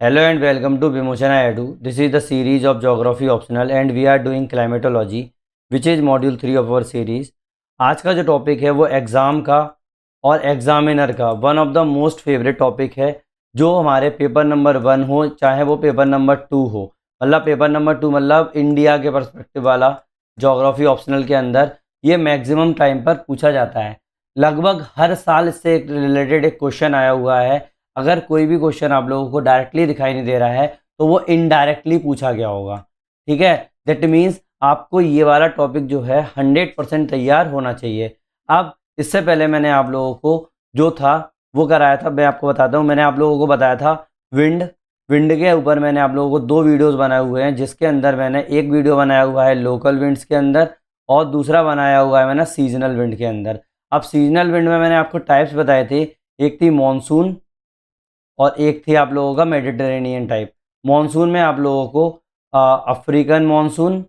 Hello and welcome to Vimochana Edu. This is the series of Geography Optional and we are doing Climatology which is Module 3 of our series. आज का जो topic है वो exam का और examiner का one of the most favourite topic है, जो हमारे पेपर नंबर 1 हो चाहे वो पेपर नंबर 2 हो। मतलब पेपर नंबर 2 मतलब इंडिया के पर्सपेक्टिव वाला जोग्राफी ऑप्शनल के अंदर ये मैक्सिमम टाइम पर पूछा जाता है। लगभग हर साल इससे रिलेटेड एक क्वेश्चन आया हुआ है। अगर कोई भी क्वेश्चन आप लोगों को डायरेक्टली दिखाई नहीं दे रहा है तो वो इनडायरेक्टली पूछा गया होगा। ठीक है, दैट मीन्स आपको ये वाला टॉपिक जो है 100% तैयार होना चाहिए। अब इससे पहले मैंने आप लोगों को जो था वो कराया था, मैं आपको बताता हूँ। मैंने आप लोगों को बताया था विंड के ऊपर मैंने आप लोगों को 2 वीडियोस बनाए हुए हैं, जिसके अंदर मैंने एक वीडियो बनाया हुआ है लोकल विंड्स के अंदर और दूसरा बनाया हुआ है मैंने सीजनल विंड के अंदर। अब सीजनल विंड में मैंने आपको टाइप्स बताए थे, एक थी मॉनसून और एक थी आप लोगों का मेडिटेरेनियन टाइप। मॉनसून में आप लोगों को अफ्रीकन मॉनसून,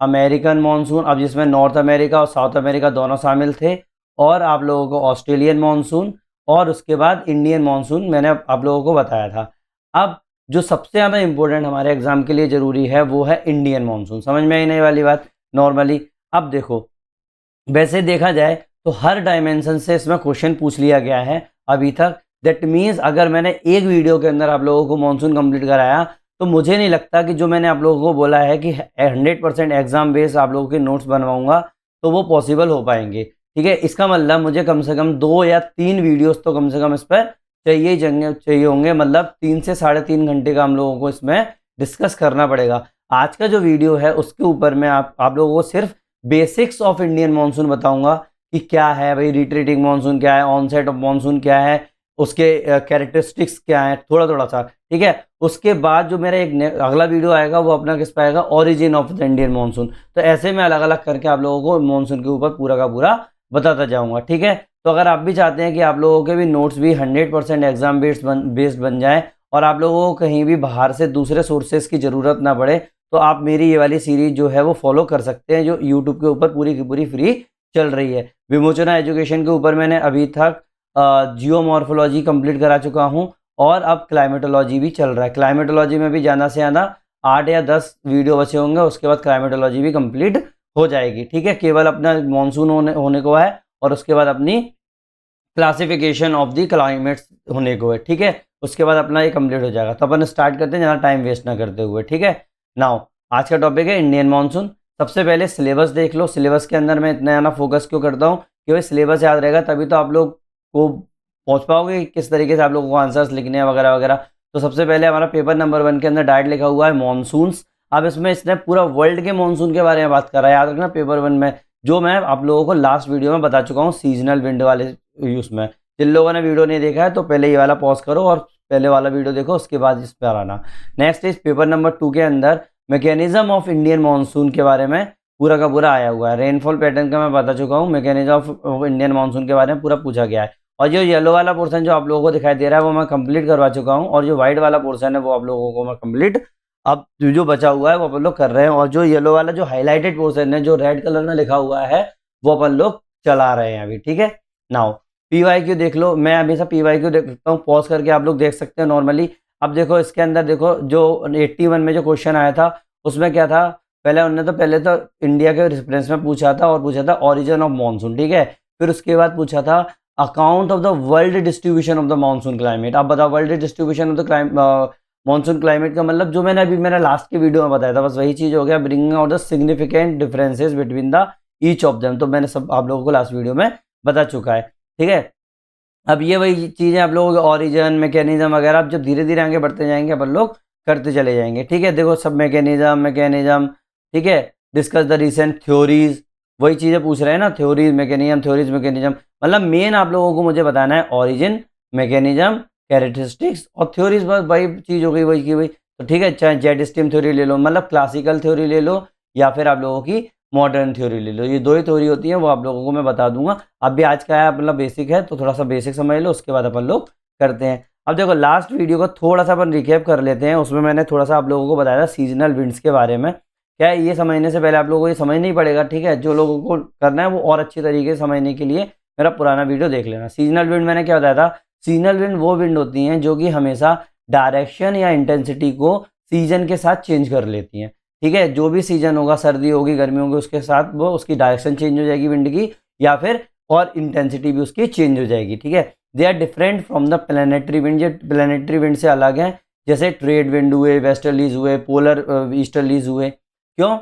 अमेरिकन मॉनसून, अब जिसमें नॉर्थ अमेरिका और साउथ अमेरिका दोनों शामिल थे, और आप लोगों को ऑस्ट्रेलियन मॉनसून और उसके बाद इंडियन मॉनसून मैंने आप लोगों को बताया था। अब जो सबसे ज़्यादा इम्पोर्टेंट हमारे एग्जाम के लिए ज़रूरी है वो है इंडियन मॉनसून। समझ में आई नहीं वाली बात नॉर्मली। अब देखो, वैसे देखा जाए तो हर डायमेंशन से इसमें क्वेश्चन पूछ लिया गया है अभी तक। दैट मीन्स अगर मैंने एक वीडियो के अंदर आप लोगों को मॉनसून कंप्लीट कराया तो मुझे नहीं लगता कि जो मैंने आप लोगों को बोला है कि 100% एग्जाम बेस्ड आप लोगों के नोट्स बनवाऊंगा तो वो पॉसिबल हो पाएंगे। ठीक है, इसका मतलब मुझे कम से कम 2 या 3 वीडियोस तो कम से कम इस पर चाहिए होंगे। मतलब 3 से 3.5 घंटे का हम लोगों को इसमें डिस्कस करना पड़ेगा। आज का जो वीडियो है उसके ऊपर मैं आप लोगों को सिर्फ बेसिक्स ऑफ इंडियन मानसून बताऊंगा कि क्या है भाई, रिट्रीटिंग मानसून क्या है, ऑनसेट ऑफ मानसून क्या है, उसके कैरेक्टरिस्टिक्स क्या है, थोड़ा थोड़ा सा। ठीक है, उसके बाद जो मेरा एक अगला वीडियो आएगा वो अपना किस पे आएगा, origin of the Indian monsoon. तो ऐसे में अलग अलग करके आप लोगों को मानसून के ऊपर पूरा का पूरा बताता जाऊंगा। ठीक है, तो अगर आप भी चाहते हैं कि आप लोगों के भी नोट्स भी 100% एग्जाम बेस्ड बन जाए और आप लोगों को कहीं भी बाहर से दूसरे सोर्सेज की ज़रूरत ना पड़े, तो आप मेरी ये वाली सीरीज जो है वो फॉलो कर सकते हैं, जो यूट्यूब के ऊपर पूरी की पूरी फ्री चल रही है। विमोचना एजुकेशन के ऊपर मैंने अभी तक जियोमॉर्फोलॉजी कंप्लीट करा चुका हूं और अब क्लाइमेटोलॉजी भी चल रहा है। क्लाइमेटोलॉजी में भी ज़्यादा से ज़्यादा 8 या 10 वीडियो बचे होंगे, उसके बाद क्लाइमेटोलॉजी भी कंप्लीट हो जाएगी। ठीक है, केवल अपना मानसून होने को है और उसके बाद अपनी क्लासिफिकेशन ऑफ द क्लाइमेट्स होने को है। ठीक है, उसके बाद अपना ये कंप्लीट हो जाएगा। तो अपन स्टार्ट करते हैं ज़्यादा टाइम वेस्ट ना करते हुए। ठीक है, नाउ आज का टॉपिक है इंडियन मानसून। सबसे पहले सिलेबस देख लो। सिलेबस के अंदर मैं इतना ज़्यादा फोकस क्यों करता हूँ कि भाई सिलेबस याद रहेगा तभी तो आप लोग को पहुँच पाओगे किस तरीके से आप लोगों को आंसर्स लिखने हैं वगैरह वगैरह। तो सबसे पहले हमारा पेपर नंबर 1 के अंदर डायरेक्ट लिखा हुआ है मॉनसून्स। अब इसमें इसने पूरा वर्ल्ड के मानसून के बारे में बात करा है, याद रखना पेपर 1 में, जो मैं आप लोगों को लास्ट वीडियो में बता चुका हूँ सीजनल विंड वाले यूज में। जिन लोगों ने वीडियो नहीं देखा है तो पहले ये वाला पॉज करो और पहले वाला वीडियो देखो, उसके बाद इस पर आना। नेक्स्ट इस पेपर नंबर 2 के अंदर मैकेनिज्म ऑफ इंडियन मानसून के बारे में पूरा का पूरा आया हुआ है। रेनफॉल पैटर्न का मैं बता चुका हूँ, मैकेनिज्म ऑफ इंडियन मानसून के बारे में पूरा पूछा गया है। और जो येलो वाला पोर्शन जो आप लोगों को दिखाई दे रहा है वो मैं कंप्लीट करवा चुका हूँ, और जो व्हाइट वाला पोर्शन है वो आप लोगों को मैं कंप्लीट अब जो बचा हुआ है वो अपन लोग कर रहे हैं। और जो येलो वाला जो हाईलाइटेड पोर्शन है जो रेड कलर में लिखा हुआ है वो अपन लोग चला रहे हैं अभी। ठीक है, नाउ PYQ देख लो। मैं हमेशा PYQ देखता हूँ, पॉज करके आप लोग देख सकते हैं नॉर्मली। अब देखो इसके अंदर देखो जो 81 में जो क्वेश्चन आया था उसमें क्या था, पहले तो इंडिया के रेफरेंस में पूछा था और पूछा था ओरिजिन ऑफ मानसून। ठीक है, फिर उसके बाद पूछा था account of the world distribution of the monsoon climate. अब बताओ world distribution of the monsoon climate का मतलब जो मैंने अभी मेरा लास्ट के वीडियो में बताया था बस वही चीज़ हो गया, bringing out the significant differences between the each of them. तो मैंने सब आप लोगों को लास्ट वीडियो में बता चुका है। ठीक है, अब ये वही चीज़ें आप लोगों के ओरिजिन मैकेनिज्म वगैरह अब जब धीरे धीरे आगे बढ़ते जाएंगे अपन लोग करते चले जाएंगे। ठीक है, देखो सब मैकेनिज्म। ठीक है, डिस्कस द रिसेंट थ्योरीज, वही चीज़ें पूछ रहे हैं ना, थ्योरीज मैकेनिज्म। मतलब मेन आप लोगों को मुझे बताना है ओरिजिन, मैकेनिज्म, कैरेक्टरिस्टिक्स और थ्योरीज। बस वही चीज़ हो गई वही की वही। तो ठीक है, चाहे जेट स्टीम थ्योरी ले लो, मतलब क्लासिकल थ्योरी ले लो, या फिर आप लोगों की मॉडर्न थ्योरी ले लो। ये 2 ही थ्योरी होती है, वो आप लोगों को मैं बता दूंगा। अब भी आज का है मतलब बेसिक है तो थोड़ा सा बेसिक समझ लो, उसके बाद अपन लोग करते हैं। अब देखो लास्ट वीडियो का थोड़ा सा अपन रिकैप कर लेते हैं। उसमें मैंने थोड़ा सा आप लोगों को बताया था सीजनल विंड्स के बारे में। क्या है, ये समझने से पहले आप लोगों को ये समझ नहीं पड़ेगा। ठीक है, जो लोगों को करना है वो और अच्छी तरीके से समझने के लिए मेरा पुराना वीडियो देख लेना। सीजनल विंड मैंने क्या बताया था, सीजनल विंड वो विंड होती हैं जो कि हमेशा डायरेक्शन या इंटेंसिटी को सीजन के साथ चेंज कर लेती हैं। ठीक है, जो भी सीजन होगा, सर्दी होगी, गर्मी होगी, उसके साथ वो उसकी डायरेक्शन चेंज हो जाएगी विंड की, या फिर और इंटेंसिटी भी उसकी चेंज हो जाएगी। ठीक है, they are different from the planetary wind. ये प्लानिटरी विंड से अलग हैं, जैसे ट्रेड विंड हुए, वेस्टर्लीज हुए, पोलर ईस्टर्लीज हुए। क्यों?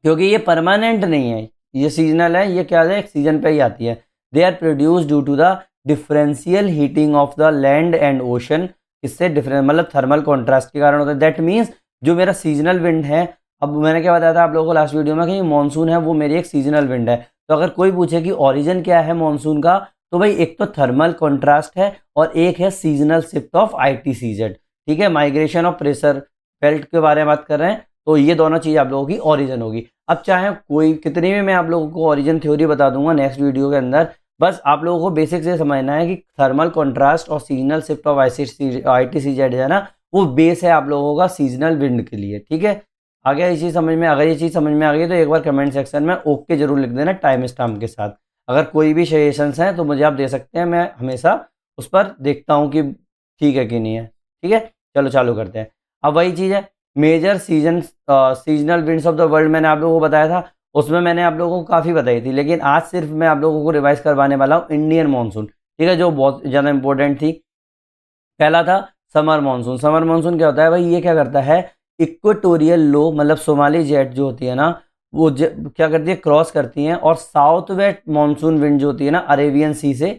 क्योंकि ये परमानेंट नहीं है, ये सीजनल है। ये क्या है, एक सीजन पे ही आती है। They are produce due to the differential heating of the land and ocean. इससे डिफरेंट मतलब थर्मल कॉन्ट्रास्ट के कारण होता है। दैट मीन्स जो मेरा सीजनल विंड है, अब मैंने क्या बताया था आप लोगों को लास्ट वीडियो में कि मानसून है वो मेरी एक सीजनल विंड है। तो अगर कोई पूछे कि ओरिजिन क्या है मानसून का, तो भाई एक तो थर्मल कॉन्ट्रास्ट है और एक है सीजनल शिफ्ट ऑफ ITCZ। ठीक है, माइग्रेशन ऑफ प्रेशर बेल्ट के बारे में बात कर रहे हैं, तो ये दोनों चीज़ आप लोगों की ओरिजिन होगी। अब चाहे कोई कितनी भी मैं आप लोगों को ओरिजिन थ्योरी बता दूंगा नेक्स्ट वीडियो के अंदर, बस आप लोगों को बेसिक से समझना है कि थर्मल कॉन्ट्रास्ट और सीजनल शिफ्ट ऑफ ITCZ है ना, वो बेस है आप लोगों का सीजनल विंड के लिए। ठीक है, आ गया ये चीज़ समझ में? अगर ये चीज़ समझ में आ गई तो एक बार कमेंट सेक्शन में ओके जरूर लिख देना टाइम स्टैम्प के साथ। अगर कोई भी सजेशंस हैं तो मुझे आप दे सकते हैं, मैं हमेशा उस पर देखता हूँ कि ठीक है कि नहीं है। ठीक है, चलो चालू करते हैं। अब वही चीज़ है, major seasonal winds of the world मैंने आप लोगों को बताया था, उसमें मैंने आप लोगों को काफ़ी बताई थी, लेकिन आज सिर्फ मैं आप लोगों को रिवाइज करवाने वाला हूँ इंडियन मानसून। ठीक है, जो बहुत ज़्यादा इंपॉर्टेंट थी। पहला था समर मानसून। समर मानसून क्या होता है भाई, ये क्या करता है, इक्वेटोरियल लो मतलब सोमाली जेट जो होती है ना, वो क्या करती है, क्रॉस करती हैं और साउथ वेस्ट मानसून विंड जो होती है ना, अरेबियन सी से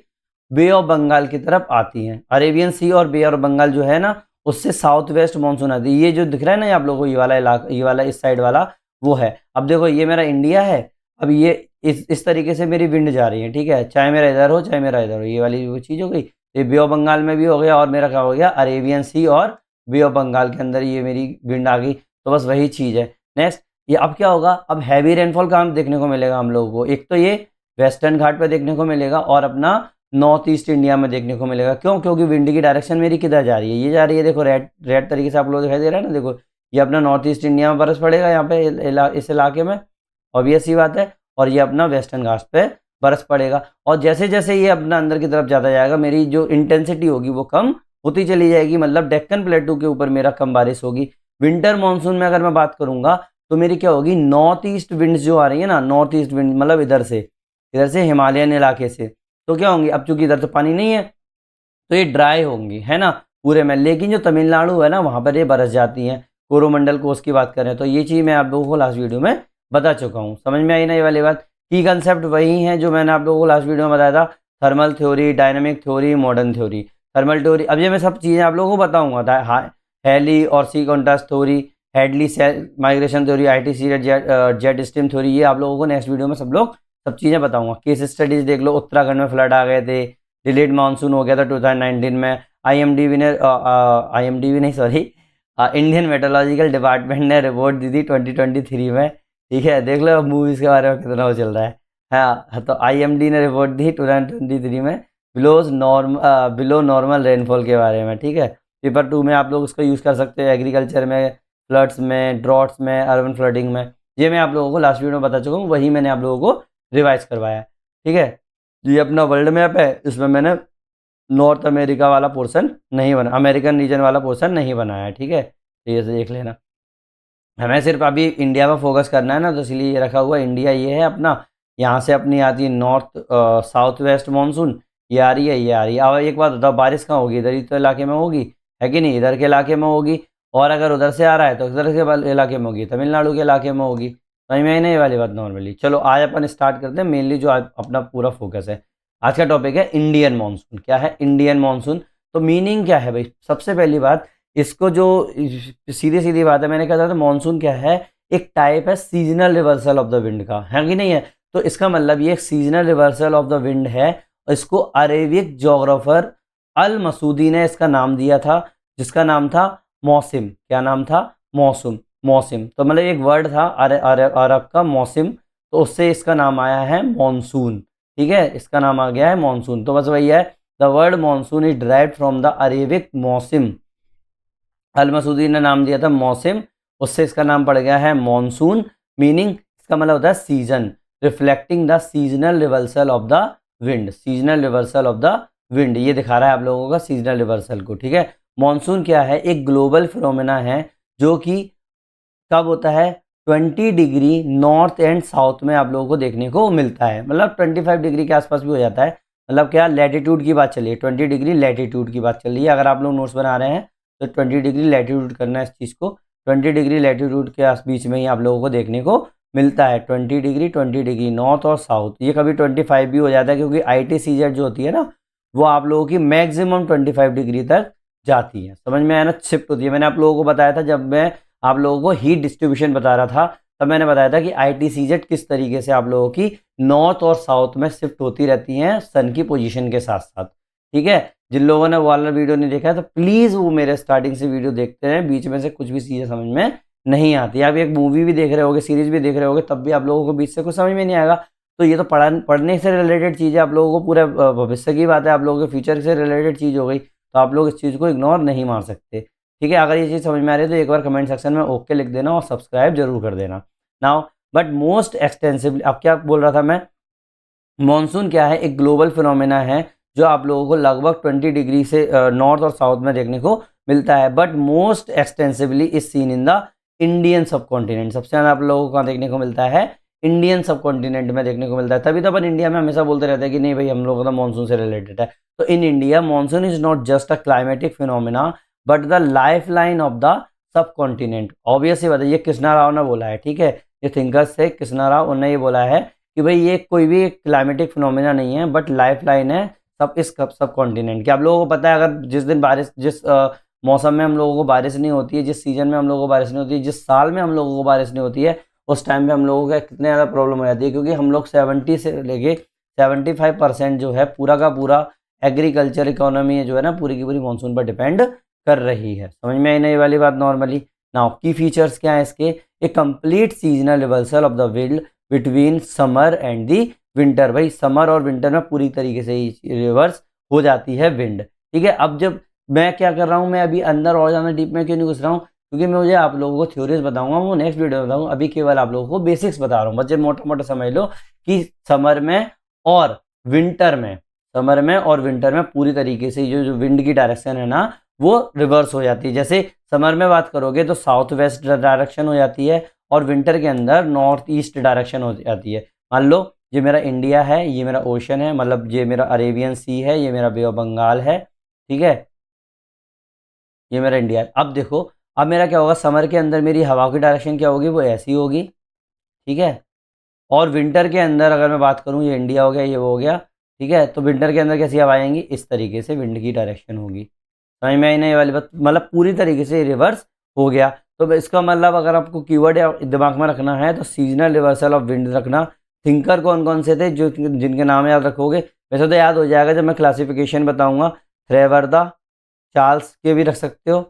बे ऑफ बंगाल की तरफ आती हैं। अरेबियन सी और बे ऑफ बंगाल जो है ना, उससे साउथ वेस्ट मानसून आती है। ये जो दिख रहा है ना ये आप लोगों को, ये वाला इलाका, ये वाला इस साइड वाला वो है। अब देखो ये मेरा इंडिया है, अब ये इस तरीके से मेरी विंड जा रही है। ठीक है, चाहे मेरा इधर हो चाहे मेरा इधर हो, ये वाली वो चीज़ हो गई। ये बे ऑफ बंगाल में भी हो गया और मेरा क्या हो गया, अरेबियन सी और बे ऑफ बंगाल के अंदर ये मेरी विंड आ गई। तो बस वही चीज़ है। नेक्स्ट, ये अब क्या होगा, अब हैवी रेनफॉल कहाँ देखने को मिलेगा हम लोगों को, एक तो ये वेस्टर्न घाट पर देखने को मिलेगा और अपना नॉर्थ ईस्ट इंडिया में देखने को मिलेगा। क्यों? क्योंकि विंड की डायरेक्शन मेरी किधर जा रही है, ये जा रही है, देखो रेड रेड तरीके से आप लोग दिखाई दे रहा है ना, देखो ये अपना नॉर्थ ईस्ट इंडिया में बरस पड़ेगा यहाँ पे इस इलाके में, ऑब्वियस सी बात है। और ये अपना वेस्टर्न घाट पे बरस पड़ेगा। और जैसे जैसे ये अपना अंदर की तरफ जाता जाएगा, मेरी जो इंटेंसिटी होगी वो कम होती चली जाएगी, मतलब डेक्कन प्लेटू के ऊपर मेरा कम बारिश होगी। विंटर मानसून में अगर मैं बात करूंगा तो मेरी क्या होगी, नॉर्थ ईस्ट विंड्स जो आ रही है ना, नॉर्थ ईस्ट विंड मतलब इधर से हिमालयन इलाके से, तो क्या होंगी, अब चूंकि इधर तो पानी नहीं है तो ये ड्राई होंगी, है ना, पूरे में। लेकिन जो तमिलनाडु है ना, वहाँ पर ये बरस जाती हैं, कोरोमंडल कोस्ट की बात करें तो। ये चीज़ मैं आप लोगों को लास्ट वीडियो में बता चुका हूँ, समझ में आई ना ये वाली बात। की कंसेप्ट वही है जो मैंने आप लोगों को लास्ट वीडियो में बताया था, thermal theory, dynamic theory, modern theory. Thermal theory, अब ये मैं सब चीज़ें आप लोगों को बताऊंगा था, हेली और sea contrast theory, Hadley cell migration theory, ITC jet stream theory, ये आप लोगों को नेक्स्ट वीडियो में सब चीज़ें बताऊंगा। केस स्टडीज देख लो, उत्तराखंड में फ्लड आ गए थे, डिलेड मानसून हो गया था 2019 में। IMDb नहीं सॉरी, इंडियन मेट्रोलॉजिकल डिपार्टमेंट ने रिपोर्ट दी थी 2023 में। ठीक है, देख लो मूवीज़ के बारे में कितना वो चल रहा है। हाँ, तो IMD ने रिपोर्ट दी 2023 में बिलो नॉर्मल रेनफॉल के बारे में। ठीक है, पेपर 2 में आप लोग उसको यूज़ कर सकते हो, एग्रीकल्चर में, फ्लड्स में, ड्रॉट्स में, अर्बन फ्लडिंग में। ये मैं आप लोगों को लास्ट वीडियो में बता चुका हूँ, वही मैंने आप लोगों को रिवाइज करवाया। ठीक है, ये अपना वर्ल्ड मैप है, इसमें मैंने नॉर्थ अमेरिका वाला पोर्शन नहीं बना, अमेरिकन रीजन वाला पोर्शन नहीं बनाया है। ठीक है, तो ये देख लेना। हमें सिर्फ अभी इंडिया पर फोकस करना है ना, तो इसलिए ये रखा हुआ इंडिया ये है अपना। यहाँ से अपनी आती है नॉर्थ साउथ वेस्ट मानसून, ये आ रही है, ये आ रही है। अब एक बात बताओ, बारिश कहाँ होगी, इधर ही तो इलाके में होगी, है कि नहीं, इधर के इलाके में होगी। और अगर उधर से आ रहा है तो इधर के इलाके में होगी, तमिलनाडु के इलाके में होगी। समझ में आई नहीं वाली बात नॉर्मली। चलो आज अपन स्टार्ट करते हैं, मेनली जो आज अपना पूरा फोकस है, आज का टॉपिक है इंडियन मानसून। क्या है इंडियन मानसून? तो मीनिंग क्या है भाई, सबसे पहली बात, इसको जो सीधी सीधी बात है, मैंने कहा था मानसून क्या है, एक टाइप है seasonal reversal of the wind का, है कि नहीं है। तो इसका मतलब ये एक seasonal reversal of the wind है। इसको अरेबिक जोग्राफर अल मसूदी ने इसका नाम दिया था, जिसका नाम था मौसम। क्या नाम था? मौसम। मौसम तो मतलब एक वर्ड था अरब का मौसम, तो उससे इसका नाम आया है मॉनसून। ठीक है, इसका नाम आ गया है मॉनसून। तो बस वही है, the word monsoon is derived from the Arabic मौसम। अल मसूदी ने नाम दिया था मौसम, उससे इसका नाम पड़ गया है मॉनसून। मीनिंग इसका मतलब होता है season, reflecting the seasonal reversal of the wind. Seasonal reversal of the wind, ये दिखा रहा है आप लोगों का सीजनल रिवर्सल को। ठीक है, मॉनसून क्या है, एक ग्लोबल फिनोमेना है जो कि कब होता है, 20 डिग्री नॉर्थ एंड साउथ में आप लोगों को देखने को मिलता है, मतलब 25 डिग्री के आसपास भी हो जाता है। मतलब क्या, लैटिट्यूड की बात चली है, 20 डिग्री लैटिट्यूड की बात चल रही है। अगर आप लोग नोट्स बना रहे हैं तो 20 डिग्री लैटिट्यूड करना है इस चीज़ को। 20 डिग्री लैटिट्यूड के बीच में ही आप लोगों को देखने को मिलता है 20 डिग्री नॉर्थ और साउथ। ये कभी 25 भी हो जाता है, क्योंकि ITCZ जो होती है ना, वो आप लोगों की मैक्सिमम 25 डिग्री तक जाती है। समझ में आया ना, शिफ्ट होती है। मैंने आप लोगों को बताया था, जब मैं आप लोगों को हीट डिस्ट्रीब्यूशन बता रहा था, तब मैंने बताया था कि ITCZ किस तरीके से आप लोगों की नॉर्थ और साउथ में शिफ्ट होती रहती हैं सन की पोजीशन के साथ साथ। ठीक है, जिन लोगों ने वो वाला वीडियो नहीं देखा है तो प्लीज़ वो मेरे स्टार्टिंग से वीडियो देखते हैं, बीच में से कुछ भी चीज़ें समझ में नहीं आती। आप एक मूवी भी देख रहे होगे, सीरीज भी देख रहे होगे, तब भी आप लोगों को बीच से कुछ समझ में नहीं आएगा। तो ये तो पढ़ने से रिलेटेड चीज़ है, आप लोगों को पूरे भविष्य की बात है, आप लोगों के फ्यूचर से रिलेटेड चीज़ हो गई, तो आप लोग इस चीज़ को इग्नोर नहीं मार सकते। ठीक है, अगर ये चीज़ समझ में आ रही है तो एक बार कमेंट सेक्शन में ओके लिख देना और सब्सक्राइब जरूर कर देना। नाउ बट मोस्ट एक्सटेंसिवली, अब क्या बोल रहा था मैं, मॉनसून क्या है, एक ग्लोबल फिनोमेना है जो आप लोगों को लगभग 20 डिग्री से नॉर्थ और साउथ में देखने को मिलता है, but most extensively is seen in the Indian सब कॉन्टिनेंट। सबसे ज़्यादा आप लोगों को देखने को मिलता है इंडियन सब कॉन्टिनेंट में देखने को मिलता है। तभी तो अपन इंडिया में हमेशा बोलते रहते हैं कि नहीं भाई, हम लोगों का मानसून से रिलेटेड है। तो in India monsoon is not just a climatic phenomena but the lifeline of the subcontinent. Obvious ही बात है, ये कृष्णा राव ने बोला है। ठीक है, ये थिंकर्स थे कृष्णा राव, उन्होंने ये बोला है कि भाई ये कोई भी क्लाइमेटिक फिनोमेना नहीं है, बट लाइफ लाइन है सब कॉन्टिनेंट की। आप लोगों को पता है, अगर जिस दिन बारिश, जिस मौसम में हम लोगों को बारिश नहीं होती है, जिस सीजन में हम लोगों को बारिश नहीं होती है, जिस साल में हम लोगों को बारिश नहीं होती है, उस टाइम पे हम लोगों का कितने ज़्यादा प्रॉब्लम हो जाती है, क्योंकि हम लोग 70 से लेके 75% जो है पूरा का पूरा एग्रीकल्चर इकोनॉमी जो है ना, पूरी की पूरी मानसून पर डिपेंड कर रही है। समझ में आई ना ये वाली बात नॉर्मली। नाउ की फीचर्स क्या है इसके, a complete seasonal reversal of the wind between summer and the winter. भाई समर और विंटर में पूरी तरीके से ही रिवर्स हो जाती है विंड। ठीक है, अब जब मैं क्या कर रहा हूँ, मैं अभी अंदर और ज़्यादा डीप में क्यों नहीं घुस रहा हूँ, क्योंकि मैं मुझे आप लोगों को थ्योरीज बताऊंगा, वो नेक्स्ट वीडियो में बताऊंगा। अभी केवल आप लोगों को बेसिक्स बता रहा हूँ, बच्चे मोटा मोटा समझ लो कि समर में और विंटर में, समर में और विंटर में पूरी तरीके से जो विंड की डायरेक्शन है ना, वो रिवर्स हो जाती है। जैसे समर में बात करोगे तो साउथ वेस्ट डायरेक्शन हो जाती है, और विंटर के अंदर नॉर्थ ईस्ट डायरेक्शन हो जाती है। मान लो ये मेरा इंडिया है, ये मेरा ओशन है, मतलब ये मेरा अरेबियन सी है, ये मेरा बे ऑफ बंगाल है। ठीक है, ये मेरा इंडिया है। अब देखो, अब मेरा क्या होगा, समर के अंदर मेरी हवा की डायरेक्शन क्या होगी, वो ऐसी होगी। ठीक है, और विंटर के अंदर अगर मैं बात करूँ, ये इंडिया हो गया, ये वो हो गया। ठीक है, तो विंटर के अंदर कैसी हवा आएंगी, इस तरीके से विंड की डायरेक्शन होगी। समझ में आई ना ये वाली बात, मतलब पूरी तरीके से रिवर्स हो गया। तो इसका मतलब अगर आपको कीवर्ड दिमाग में रखना है तो सीजनल रिवर्सल ऑफ विंड रखना। थिंकर कौन कौन से थे जो जिनके नाम याद रखोगे, वैसे तो याद हो जाएगा जब मैं क्लासिफिकेशन बताऊंगा। थ्रेवर्दा, चार्ल्स के भी रख सकते हो,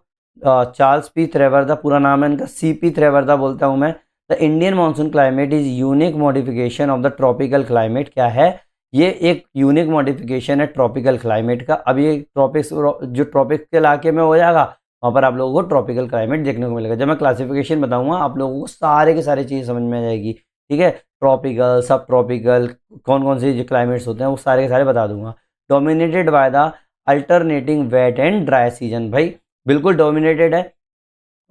चार्ल्स पी थ्रेवर्दा पूरा नाम है इनका, CP थ्रेवर्दा बोलता हूँ मैं। The Indian monsoon climate is unique modification of the tropical climate. क्या है, ये एक यूनिक मॉडिफिकेशन है ट्रॉपिकल क्लाइमेट का। अब ये ट्रॉपिक्स, जो ट्रॉपिक्स के इलाके में हो जाएगा, वहाँ पर आप लोगों को ट्रॉपिकल क्लाइमेट देखने को मिलेगा। जब मैं क्लासिफिकेशन बताऊंगा आप लोगों को सारे के सारे चीज़ समझ में आ जाएगी। ठीक है, ट्रॉपिकल, सब ट्रॉपिकल, कौन कौन से जो क्लाइमेट्स होते हैं वो सारे के सारे बता दूंगा। Dominated by the alternating wet and dry season. भाई बिल्कुल डोमिनेटेड है,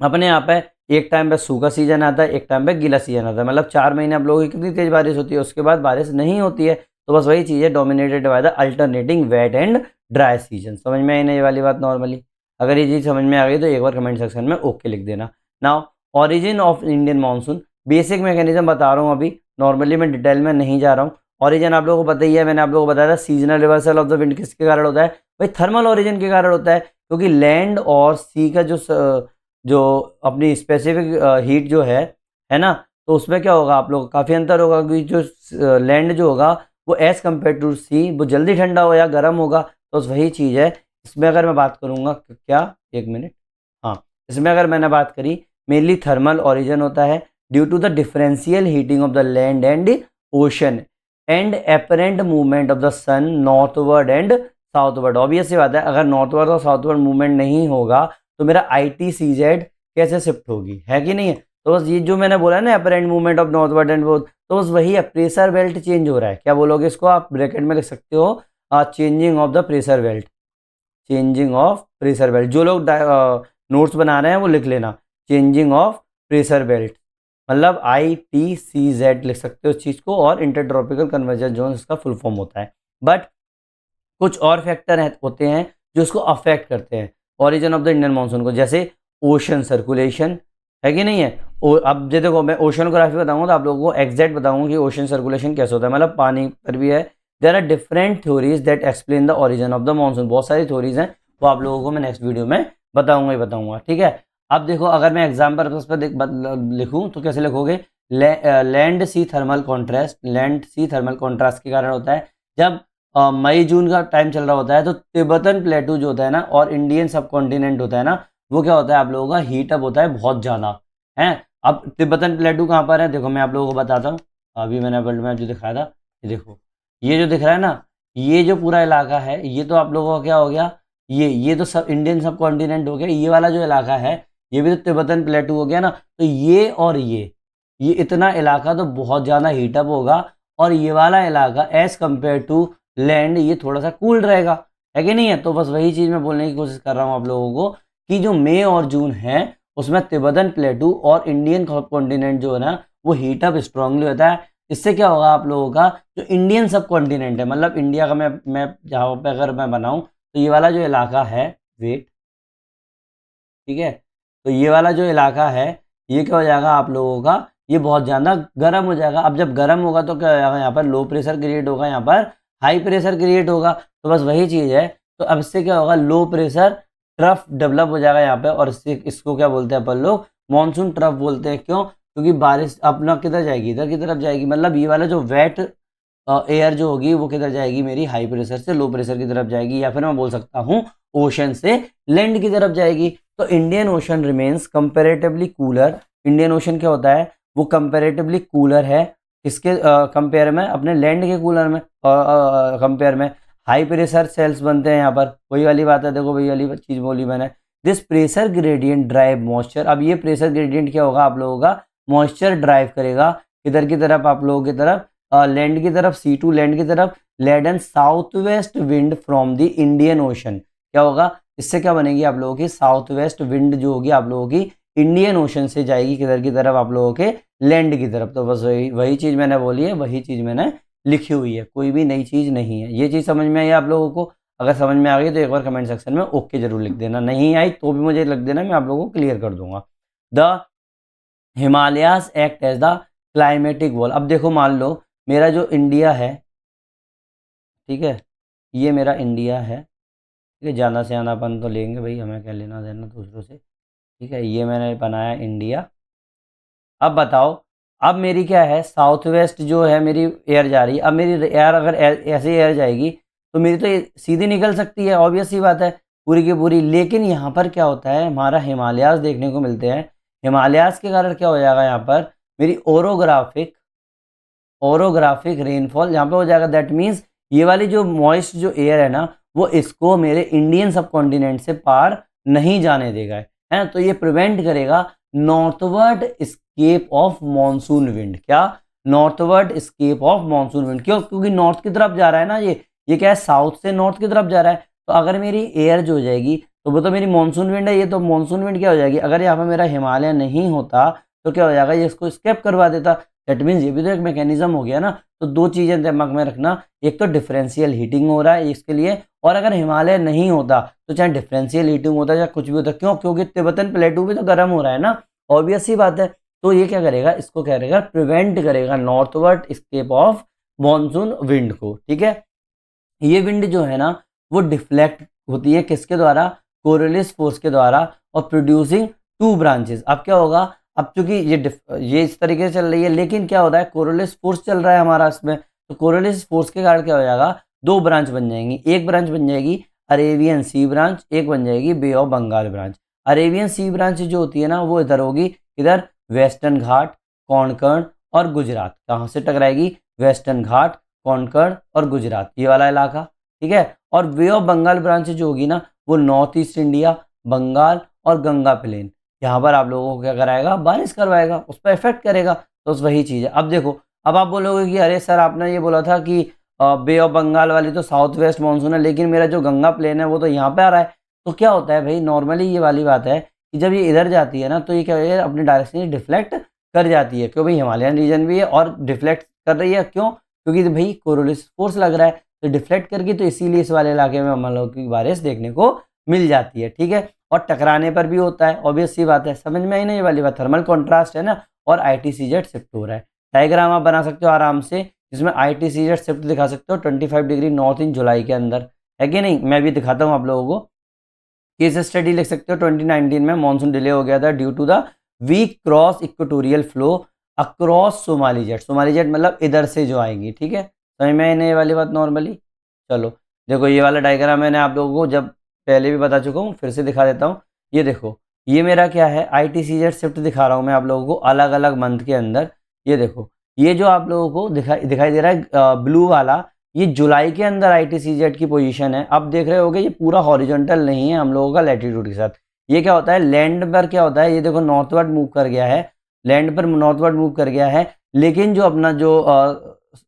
अपने यहाँ पे एक टाइम पे सूखा सीजन आता है, एक टाइम पे गीला सीजन आता है। मतलब 4 महीने आप लोगों की कितनी तेज बारिश होती है, उसके बाद बारिश नहीं होती है। तो बस वही चीज़ है, dominated by the alternating wet and dry season. समझ में आई ना ये वाली बात नॉर्मली। अगर ये चीज़ समझ में आ गई तो एक बार कमेंट सेक्शन में ओके लिख देना। Now origin of Indian monsoon, basic mechanism बता रहा हूँ अभी, नॉर्मली मैं डिटेल में नहीं जा रहा हूँ। ऑरिजिन आप लोगों को पता ही है, मैंने आप लोगों को बताया था seasonal reversal of the wind किसके कारण होता है, भाई थर्मल ऑरिजिन के कारण होता है। क्योंकि लैंड और सी का जो अपनी स्पेसिफिक हीट जो है ना, तो उसमें क्या होगा, आप लोग काफ़ी अंतर होगा, क्योंकि जो लैंड जो होगा वो एज़ कम्पेयर टू सी वो जल्दी ठंडा हो या गर्म होगा। तो वही चीज़ है इसमें। अगर मैं बात करूँगा क्या, एक मिनट, हाँ, इसमें अगर मैंने बात करी, मेनली थर्मल ऑरिजिन होता है due to the differential heating of the land and ocean and apparent movement of the sun northward and southward. Obvious सी बात है, अगर नॉर्थवर्ड और साउथवर्ड मूवमेंट नहीं होगा तो मेरा ITCZ कैसे शिफ्ट होगी, है कि नहीं है। तो बस ये जो मैंने बोला है ना, apparent movement of northward and वो, तो बस वही है, प्रेशर बेल्ट चेंज हो रहा है। क्या बोलोगे इसको, आप ब्रैकेट में लिख सकते हो, changing of the pressure belt. Changing of pressure belt. जो लोग नोट्स बना रहे हैं वो लिख लेना, चेंजिंग ऑफ प्रेशर बेल्ट, मतलब ITCZ लिख सकते हो उस चीज़ को, और इंटरट्रॉपिकल कन्वर्जेंस जोन इसका फुल फॉर्म होता है। बट कुछ और फैक्टर होते हैं जो इसको अफेक्ट करते हैं origin of the Indian monsoon को, जैसे ओशन सर्कुलेशन, है कि नहीं है। अब जो देखो मैं ओशनोग्राफी बताऊंगा तो आप लोगों को एग्जैक्ट बताऊंगा कि ओशन सर्कुलेशन कैसे होता है, मतलब पानी पर भी है। There are different theories that explain the origin of the monsoon, बहुत सारी थ्योरीज हैं, वो आप लोगों को मैं नेक्स्ट वीडियो में बताऊंगा ही बताऊंगा, ठीक है। अब देखो अगर मैं एग्जाम पर्पस पर लिखूँ तो कैसे लिखोगे, लैंड सी थर्मल कॉन्ट्रास्ट, लैंड सी थर्मल कॉन्ट्रास्ट के कारण होता है जब मई जून का टाइम चल रहा होता है, तो तिब्बतन प्लेटू जो होता है ना और इंडियन सब कॉन्टिनेंट होता है ना, वो क्या होता है आप लोगों का हीट अप होता है बहुत ज़्यादा है। अब तिब्बतन प्लेटू कहाँ पर है, देखो मैं आप लोगों को बताता हूँ। अभी मैंने वर्ल्ड मैप जो दिखाया था, ये देखो, ये जो दिख रहा है ना, ये जो पूरा इलाका है, ये तो आप लोगों का क्या हो गया, ये तो सब इंडियन सब कॉन्टिनेंट हो गया। ये वाला जो इलाका है ये भी तो तिब्बतन प्लेटू हो गया ना, तो ये और ये इतना इलाका तो बहुत ज़्यादा हीटअप होगा, और ये वाला इलाका एज कम्पेयर टू लैंड ये थोड़ा सा कूल रहेगा, है कि नहीं है। तो बस वही चीज़ मैं बोलने की कोशिश कर रहा हूँ आप लोगों को कि जो मई और जून है उसमें तिब्बतन प्लेटू और इंडियन कॉन्टिनेंट जो है ना वो हीटअप स्ट्रांगली होता है। इससे क्या होगा आप लोगों का जो इंडियन सब कॉन्टिनेंट है, मतलब इंडिया का मैं जहाँ पे अगर मैं बनाऊँ तो ये वाला जो इलाका है, वेट, ठीक है, तो ये वाला जो इलाका है ये क्या हो जाएगा आप लोगों का, ये बहुत ज़्यादा गर्म हो जाएगा। अब जब गर्म होगा तो क्या हो जाएगा, यहाँ पर लो प्रेशर क्रिएट होगा, यहाँ पर हाई प्रेशर क्रिएट होगा। तो बस वही चीज़ है। तो अब इससे क्या होगा, लो प्रेशर ट्रफ डेवलप हो जाएगा यहाँ पे, और इससे इसको क्या बोलते हैं अपन लोग, मानसून ट्रफ बोलते हैं। क्यों, क्योंकि बारिश अपना किधर जाएगी, इधर की तरफ जाएगी, मतलब ये वाला जो वेट एयर जो होगी वो किधर जाएगी, मेरी हाई प्रेशर से लो प्रेशर की तरफ जाएगी, या फिर मैं बोल सकता हूँ ओशन से लैंड की तरफ जाएगी। तो Indian ocean remains comparatively cooler. Indian Ocean क्या होता है, वो कंपेरेटिवली कूलर है, इसके कंपेयर में अपने लैंड के कूलर में कंपेयर में। हाई प्रेशर सेल्स बनते हैं यहाँ पर, वही वाली बात है, देखो वही वाली चीज़ बोली मैंने। This pressure gradient drive moisture. अब ये प्रेशर ग्रेडियंट क्या होगा आप लोगों का, मॉइस्चर ड्राइव करेगा किधर की तरफ, आप लोगों की तरफ लैंड की तरफ, C2 लैंड की तरफ, led and south west wind from the Indian Ocean. क्या होगा, इससे क्या बनेगी आप लोगों की, साउथ वेस्ट विंड जो होगी आप लोगों की इंडियन ओशन से जाएगी किधर की तरफ, आप लोगों के लैंड की तरफ। तो बस वही वही चीज़ मैंने बोली है, वही चीज़ मैंने लिखी हुई है, कोई भी नई चीज़ नहीं है। ये चीज़ समझ में आई आप लोगों को, अगर समझ में आ गई तो एक बार कमेंट सेक्शन में ओके जरूर लिख देना, नहीं आई तो भी मुझे लिख देना, मैं आप लोगों को क्लियर कर दूंगा। The Himalayas act as the climatic wall. अब देखो मान लो मेरा जो इंडिया है, ठीक है, ये मेरा इंडिया है, ठीक है, ज़्यादा से ज़्यादा अपन तो लेंगे भाई, हमें क्या लेना देना दूसरों से, ठीक है, ये मैंने बनाया इंडिया। अब बताओ, अब मेरी क्या है, साउथ वेस्ट जो है मेरी एयर जा रही है। अब मेरी एयर अगर ऐसे एयर जाएगी तो मेरी तो ये सीधी निकल सकती है, ऑब्वियस सी बात है, पूरी की पूरी। लेकिन यहाँ पर क्या होता है, हमारा हिमालयाज देखने को मिलते हैं। हिमालयाज के कारण क्या हो जाएगा, यहाँ पर मेरी ओरोग्राफिक रेनफॉल यहाँ पे हो जाएगा। दैट मीन्स ये वाली जो मॉइस्ट जो एयर है ना वो इसको मेरे इंडियन सब कॉन्टिनेंट से पार नहीं जाने देगा, है। तो ये प्रिवेंट करेगा northward escape of monsoon wind. क्या, northward escape of monsoon wind. क्यों, क्योंकि नॉर्थ की तरफ जा रहा है ना, ये क्या है, साउथ से नॉर्थ की तरफ जा रहा है। तो अगर मेरी एयर जो हो जाएगी तो वो तो मेरी मॉनसून विंड है, ये तो मॉनसून विंड क्या हो जाएगी, अगर यहाँ पर मेरा हिमालय नहीं होता तो क्या हो जाएगा, ये इसको स्केप करवा देता। दैट मीन्स ये भी तो एक मैकेनिज्म हो गया ना। तो दो चीज़ें दिमाग में रखना, एक तो डिफरेंशियल हीटिंग हो रहा है इसके लिए, और अगर हिमालय नहीं होता तो चाहे डिफरेंशियल हीटिंग होता चाहे कुछ भी होता। क्यों, क्योंकि तिब्बतन प्लेटू भी तो गर्म हो रहा है ना, ऑब्वियस सी बात है। तो ये क्या करेगा, इसको क्या करेगा, प्रिवेंट करेगा northward escape of monsoon wind को, ठीक है। ये विंड जो है ना वो डिफ्लेक्ट होती है किसके द्वारा, कोरियोलिस फोर्स के द्वारा, और प्रोड्यूसिंग टू ब्रांचेस। अब क्या होगा, अब चूंकि ये इस तरीके से चल रही है, लेकिन क्या होता है, कोरियोलिस फोर्स चल रहा है हमारा इसमें, तो कोरियोलिस फोर्स के कारण क्या हो जाएगा, दो ब्रांच बन जाएंगी। एक ब्रांच बन जाएगी अरेबियन सी ब्रांच, एक बन जाएगी Bay of Bengal branch. Arabian C branch जो होती है ना वो इधर होगी, इधर वेस्टर्न घाट, कोंकण और गुजरात। कहाँ से टकराएगी, वेस्टर्न घाट, कोंकण और गुजरात, ये वाला इलाका, ठीक है। और वे ऑफ बंगाल ब्रांच जो होगी ना वो नॉर्थ ईस्ट इंडिया, बंगाल और गंगा प्लेन, यहाँ पर आप लोगों को क्या कराएगा, बारिश करवाएगा, उस पर इफेक्ट करेगा। तो वही चीज़ है। अब देखो, अब आप बोलोगे कि अरे सर आपने ये बोला था कि बे ऑफ बंगाल वाली तो साउथ वेस्ट मानसून है, लेकिन मेरा जो गंगा प्लेन है वो तो यहाँ पे आ रहा है। तो क्या होता है भाई, नॉर्मली ये वाली बात है कि जब ये इधर जाती है ना तो ये क्या है, अपनी डायरेक्शन डिफ्लेक्ट कर जाती है। क्यों भाई, हिमालयन रीजन भी है और डिफ्लेक्ट कर रही है। क्यों? क्योंकि भाई कोरोलिस फोर्स लग रहा है तो डिफ्लेक्ट करके, तो इसीलिए इस वाले इलाके में हम लोग की बारिश देखने को मिल जाती है। ठीक है, और टकराने पर भी होता है, ऑब्वियस सी बात है। समझ में आई ना ये वाली बात? थर्मल कॉन्ट्रास्ट है ना, और ITCZ शिफ्ट हो रहा है। डायग्राम आप बना सकते हो आराम से, जिसमें ITCZ शिफ्ट दिखा सकते हो 25 डिग्री नॉर्थ इन जुलाई के अंदर, है कि नहीं? मैं भी दिखाता हूँ आप लोगों को। केस स्टडी लिख सकते हो, 2019 में मानसून डिले हो गया था due to the weak cross equatorial flow across Somali jet. Somali jet मतलब इधर से जो आएंगी। ठीक है, समझ में आई ना ये वाली बात नॉर्मली? चलो देखो, ये वाला डायग्राम मैंने आप लोगों को जब पहले भी बता चुका हूँ, फिर से दिखा देता हूँ। ये देखो, ये मेरा क्या है, ITCZ शिफ्ट दिखा रहा हूँ मैं आप लोगों को अलग अलग मंथ के अंदर। ये देखो, ये जो आप लोगों को दिखाई दे रहा है ब्लू वाला, ये जुलाई के अंदर ITCZ की पोजीशन है। अब देख रहे होगे ये पूरा हॉरिजॉन्टल नहीं है हम लोगों का लैटिट्यूड के साथ। ये क्या होता है, लैंड पर क्या होता है, ये देखो नॉर्थवर्ड मूव कर गया है, लैंड पर नॉर्थवर्ड मूव कर गया है, लेकिन जो अपना जो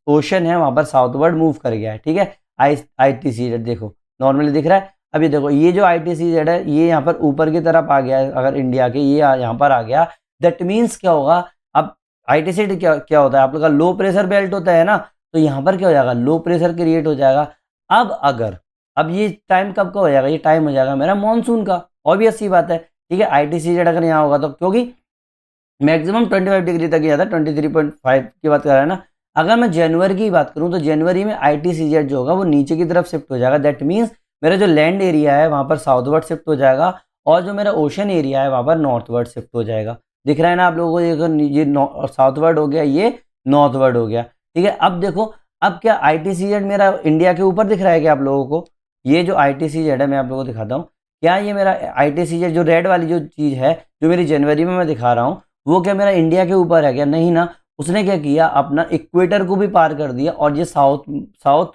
ओशन है वहां पर साउथवर्ड मूव कर गया है। ठीक है, ITCZ देखो नॉर्मली दिख रहा है। अब ये देखो, ये जो ITCZ है ये यहाँ पर ऊपर की तरफ आ गया है, अगर इंडिया के ये यहाँ पर आ गया, दैट मीन्स क्या होगा, अब ITCZ क्या होता है, आप लोग का लो प्रेशर बेल्ट होता है ना, तो यहाँ पर क्या हो जाएगा, लो प्रेशर क्रिएट हो जाएगा। अब ये टाइम कब का हो जाएगा, ये टाइम हो जाएगा मेरा मानसून का, ऑब्वियस सी बात है। ठीक है, ITCZ अगर यहाँ होगा तो, क्योंकि मैक्सिमम 25 डिग्री तक ही जाता है, 23.5 की बात कर रहा है ना। अगर मैं जनवरी की बात करूं तो जनवरी में ITCZ जो होगा वो नीचे की तरफ शिफ्ट हो जाएगा। दैट मीन्स मेरा जो लैंड एरिया है वहां पर साउथवर्ड शिफ्ट हो जाएगा, और जो मेरा ओशन एरिया है वहां पर नॉर्थवर्ड शिफ्ट हो जाएगा। दिख रहा है ना आप लोगों को, ये साउथवर्ड हो गया, ये नॉर्थवर्ड हो गया। ठीक है, अब देखो, अब क्या ITCZ मेरा इंडिया के ऊपर दिख रहा है क्या आप लोगों को? ये जो ITCZ है मैं आप लोगों को दिखाता हूँ, क्या ये मेरा ITCZ जो रेड वाली जो चीज है जो मेरी जनवरी में मैं दिखा रहा हूँ, वो क्या मेरा इंडिया के ऊपर है क्या? नहीं ना। उसने क्या किया, अपना इक्वेटर को भी पार कर दिया और ये साउथ साउथ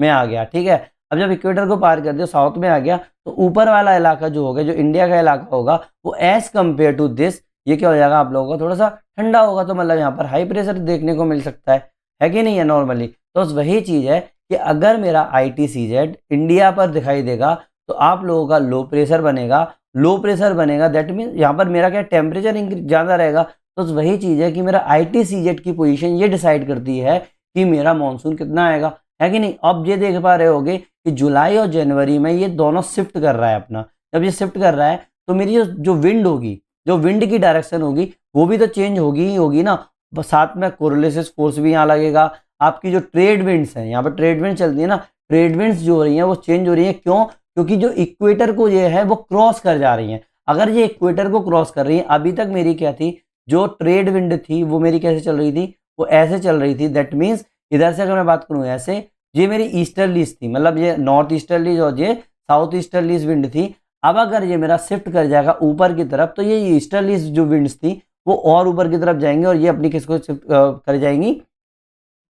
में आ गया। ठीक है, अब जब इक्वेटर को पार कर दिया, साउथ में आ गया, तो ऊपर वाला इलाका जो होगा, जो इंडिया का इलाका होगा, वो एज कम्पेयर टू दिस ये क्या हो जाएगा आप लोगों को, थोड़ा सा ठंडा होगा। तो मतलब यहाँ पर हाई प्रेशर देखने को मिल सकता है कि नहीं है नॉर्मली? तो वही चीज है कि अगर मेरा ITCZ इंडिया पर दिखाई देगा तो आप लोगों का लो प्रेशर बनेगा। लो प्रेशर बनेगा दैट मीन यहाँ पर मेरा क्या टेम्परेचर ज़्यादा रहेगा। तो वही चीज़ है कि मेरा ITCZ की पोजीशन ये डिसाइड करती है कि मेरा मानसून कितना आएगा, है कि नहीं? अब ये देख पा रहे होगे कि जुलाई और जनवरी में ये दोनों शिफ्ट कर रहा है अपना। जब ये शिफ्ट कर रहा है तो मेरी जो विंड होगी, जो विंड की डायरेक्शन होगी, वो भी तो चेंज होगी ही होगी ना। साथ में कोरिलेसिस फोर्स भी यहाँ लगेगा। आपकी जो ट्रेड विंड्स हैं, यहाँ पर ट्रेड विंड चलती है ना, ट्रेड विंड्स जो हो रही हैं वो चेंज हो रही है। क्यों? क्योंकि जो इक्वेटर को ये है वो क्रॉस कर जा रही हैं। अगर ये इक्वेटर को क्रॉस कर रही है, अभी तक मेरी क्या थी, जो ट्रेड विंड थी वो मेरी कैसे चल रही थी, वो ऐसे चल रही थी। दैट मीन्स इधर से अगर मैं बात करूं ऐसे, ये मेरी ईस्टर्लीज थी, मतलब ये नॉर्थ ईस्टर्लीज और ये साउथ ईस्टर्लीज विंड थी। अब अगर ये मेरा शिफ्ट कर जाएगा ऊपर की तरफ, तो ये ईस्टर्लीज जो विंड्स थी वो और ऊपर की तरफ जाएंगे, और ये अपनी किसको शिफ्ट कर जाएंगी,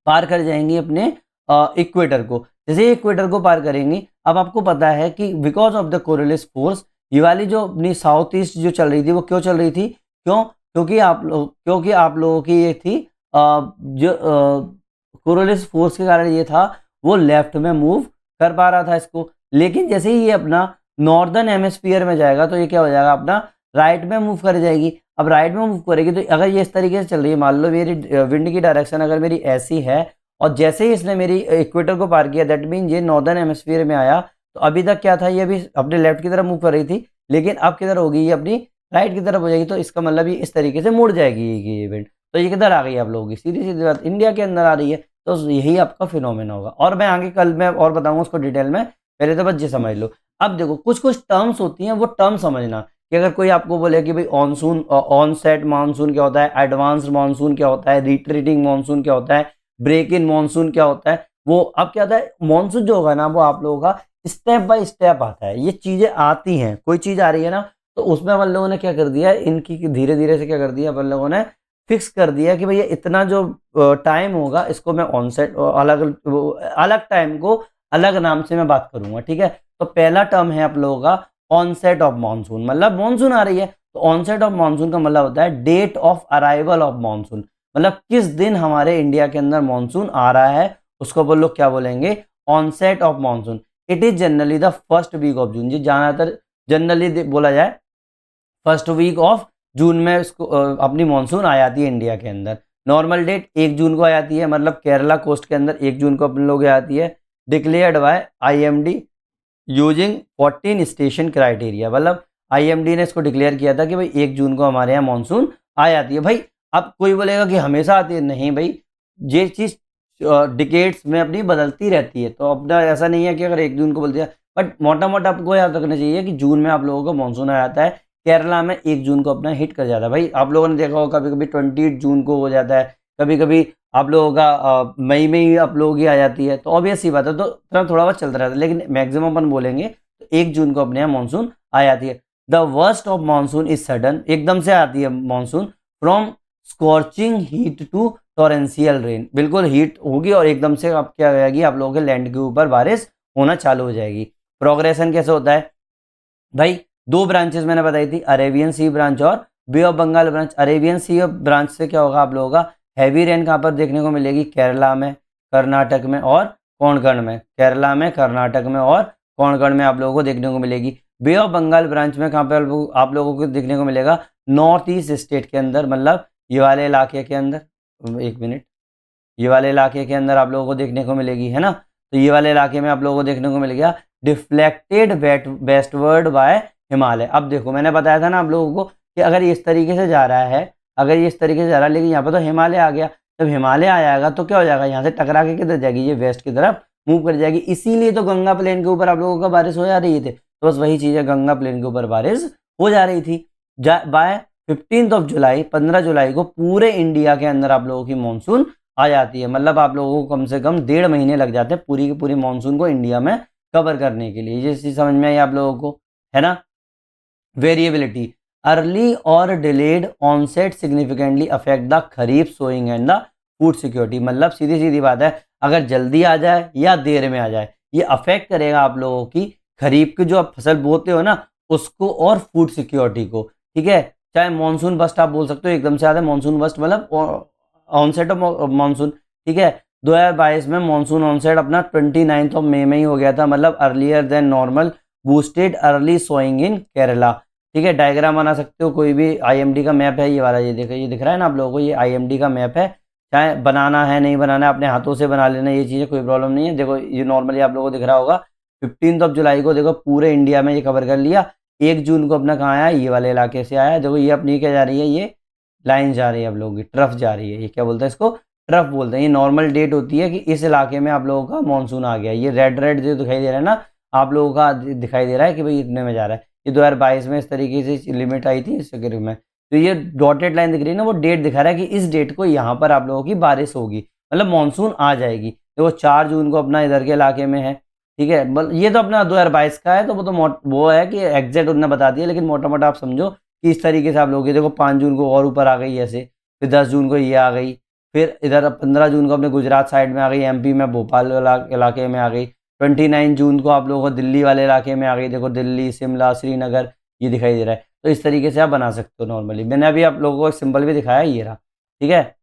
पार कर जाएंगी अपने इक्वेटर को। जैसे इक्वेटर को पार करेंगी, अब आपको पता है कि बिकॉज ऑफ द कोरिलेस फोर्स, ये वाली जो अपनी साउथ ईस्ट जो चल रही थी वो क्यों चल रही थी? क्यों? क्योंकि आप लोगों की ये थी जो कोरिलेस फोर्स के कारण ये था, वो लेफ्ट में मूव कर पा रहा था इसको। लेकिन जैसे ही ये अपना नॉर्दर्न हेमिस्फीयर में जाएगा तो ये क्या हो जाएगा, अपना राइट में मूव कर जाएगी। अब राइट में मूव करेगी तो अगर ये इस तरीके से चल रही है, मान लो मेरी विंड की डायरेक्शन अगर मेरी ऐसी है, और जैसे ही इसने मेरी इक्वेटर को पार किया, दैट मीन ये नॉर्दर्न हेमिस्फीयर में आया, तो अभी तक क्या था, ये भी अपने लेफ्ट की तरफ मूव कर रही थी, लेकिन अब किधर होगी, ये अपनी राइट की तरफ हो जाएगी। तो इसका मतलब ये इस तरीके से मुड़ जाएगी ये इवेंट। तो ये किधर आ गई आप लोगों की, सीधी सीधी बात इंडिया के अंदर आ रही है। तो यही आपका फिनोमेना होगा, और मैं आगे कल मैं और बताऊंगा उसको डिटेल में, पहले तो बस ये समझ लो। अब देखो, कुछ कुछ टर्म्स होती हैं, वो टर्म समझना कि अगर कोई आपको बोले कि भाई ऑनसेट मानसून क्या होता है, एडवांस्ड मानसून क्या होता है, रिट्रीटिंग मानसून क्या होता है, ब्रेक इन मानसून क्या होता है, वो अब क्या होता है, मानसून जो होगा ना वो आप लोगों का स्टेप बाय स्टेप आता है। ये चीजें आती हैं, कोई चीज आ रही है ना, तो उसमें अपन लोगों ने क्या कर दिया, इनकी धीरे धीरे से क्या कर दिया, अपन लोगों ने फिक्स कर दिया कि भैया इतना जो टाइम होगा इसको मैं ऑनसेट, अलग अलग टाइम को अलग नाम से मैं बात करूंगा। ठीक है, तो पहला टर्म है आप लोगों का ऑनसेट ऑफ मानसून, मतलब मानसून आ रही है, तो ऑनसेट ऑफ मानसून का मतलब होता है date of arrival of monsoon, मतलब किस दिन हमारे इंडिया के अंदर मानसून आ रहा है उसको अपन लोग क्या बोलेंगे, onset of monsoon. It is generally the first week of June, जी ज्यादातर जनरली बोला जाए फर्स्ट वीक ऑफ जून में इसको अपनी मानसून आ जाती है इंडिया के अंदर। नॉर्मल डेट 1 जून को आ जाती है, मतलब केरला कोस्ट के अंदर 1 जून को अपन लोग आ जाती है। Declared by IMD using 14 station criteria, मतलब आईएमडी ने इसको डिक्लेयर किया था कि भाई 1 जून को हमारे यहाँ मानसून आ जाती है। भाई अब कोई बोलेगा कि हमेशा आती है, नहीं भाई, ये चीज़ डिकेड्स में अपनी बदलती रहती है, तो अपना ऐसा नहीं है कि अगर 1 जून को बोल दिया, बट मोटा मोटा आपको याद रखना चाहिए कि जून में आप लोगों को मानसून आ जाता है। केरला में 1 जून को अपना हिट कर जाता है। भाई आप लोगों ने देखा होगा कभी कभी 28 जून को हो जाता है, कभी कभी आप लोगों का मई में ही आप लोगों की आ जाती है, तो ऑब्वियस सी बात है, तो थोड़ा बहुत चलता रहता है, लेकिन मैक्सिमम अपन बोलेंगे तो 1 जून को अपने यहाँ मानसून आ जाती है। The worst of monsoon is sudden, एकदम से आती है monsoon, from scorching heat to torrential rain, बिल्कुल हीट होगी और एकदम से आप क्या हो जाएगी, आप लोगों के लैंड के ऊपर बारिश होना चालू हो जाएगी। प्रोग्रेशन कैसे होता है भाई, 2 ब्रांचेस मैंने बताई थी, अरेबियन सी ब्रांच और Bay of Bengal branch. Arabian C branch से क्या होगा, आप लोगों का हैवी रेन कहाँ पर देखने को मिलेगी, केरला में, कर्नाटक में और कोंकण में। केरला में, कर्नाटक में और कोंकण में आप लोगों को देखने को मिलेगी। बे ऑफ बंगाल ब्रांच में कहाँ पर आप लोगों को देखने को मिलेगा, नॉर्थ ईस्ट स्टेट के अंदर, मतलब ये वाले इलाके के अंदर, 1 मिनट, ये वाले इलाके के अंदर आप लोगों को देखने को मिलेगी, है ना। तो ये वाले इलाके में आप लोगों को देखने को मिलेगा डिफ्लेक्टेड वेस्टवर्ड बाय हिमालय। अब देखो मैंने बताया था ना आप लोगों को कि अगर ये इस तरीके से जा रहा है, अगर ये इस तरीके से जा रहा है, लेकिन यहाँ पर तो हिमालय आ गया, जब हिमालय आ जाएगा तो क्या हो जाएगा, यहाँ से टकरा के किधर जाएगी, ये वेस्ट की तरफ मूव कर जाएगी। इसीलिए तो गंगा प्लेन के ऊपर आप लोगों का बारिश हो जा रही थी, तो बस वही चीज़ है, गंगा प्लेन के ऊपर बारिश हो जा रही थी। बाय 15 जुलाई, 15 जुलाई को पूरे इंडिया के अंदर आप लोगों की मानसून आ जाती है। मतलब आप लोगों को कम से कम 1.5 महीने लग जाते हैं पूरी की पूरी मानसून को इंडिया में कवर करने के लिए। ये चीज़ समझ में आई आप लोगों को, है ना। वेरिएबिलिटी, अर्ली और delayed onset significantly affect the kharif sowing and the food security. मतलब सीधी सीधी बात है, अगर जल्दी आ जाए या देर में आ जाए, ये अफेक्ट करेगा आप लोगों की खरीफ की जो आप फसल बोते हो ना उसको और फूड सिक्योरिटी को, ठीक है। चाहे मानसून बस्ट आप बोल सकते हो, एकदम से आता है मानसून बस्ट, मतलब ऑनसेट ऑफ मानसून, ठीक है। 2022 में मानसून ऑनसेट अपना 29 मई में ही हो गया था, मतलब earlier than normal boosted early sowing in Kerala, ठीक है। डायग्राम बना सकते हो, कोई भी आईएमडी का मैप है ये वाला, ये देखो, ये दिख रहा है ना आप लोगों को, ये आईएमडी का मैप है। चाहे बनाना है नहीं बनाना है अपने हाथों से बना लेना, ये चीज़ें कोई प्रॉब्लम नहीं है। देखो ये नॉर्मली आप लोगों को दिख रहा होगा, 15 जुलाई को देखो पूरे इंडिया में ये कवर कर लिया। 1 जून को अपना कहाँ आया, ये वाले इलाके से आया। देखो ये अपनी क्या जा रही है, ये लाइन जा रही है आप लोगों की, ट्रफ जा रही है, ये क्या बोलते हैं इसको, ट्रफ बोलते हैं। ये नॉर्मल डेट होती है कि इस इलाके में आप लोगों का मानसून आ गया। ये रेड रेड जो दिखाई दे रहा है ना आप लोगों का, दिखाई दे रहा है कि भाई इतने में जा रहा है। ये 2022 में इस तरीके से लिमिट आई थी इस चक्कर में, तो ये डॉटेड लाइन दिख रही है ना, वो डेट दिखा रहा है कि इस डेट को यहाँ पर आप लोगों की बारिश होगी, मतलब मानसून आ जाएगी। तो वो 4 जून को अपना इधर के इलाके में है, ठीक है। ये तो अपना 2022 का है, तो वो तो वो है कि एग्जैक्ट उन्होंने बता दिया, लेकिन मोटा मोटा आप समझो कि इस तरीके से आप लोग, देखो 5 जून को और ऊपर आ गई ऐसे, फिर 10 जून को ये आ गई, फिर इधर 15 जून को अपने गुजरात साइड में आ गई, एमपी में भोपाल इलाके में आ गई। 29 जून को आप लोगों को दिल्ली वाले इलाके में आ गई, देखो दिल्ली, शिमला, श्रीनगर, ये दिखाई दे रहा है। तो इस तरीके से आप बना सकते हो नॉर्मली। मैंने अभी आप लोगों को एक सिंबल भी दिखाया, ये रहा, ठीक है।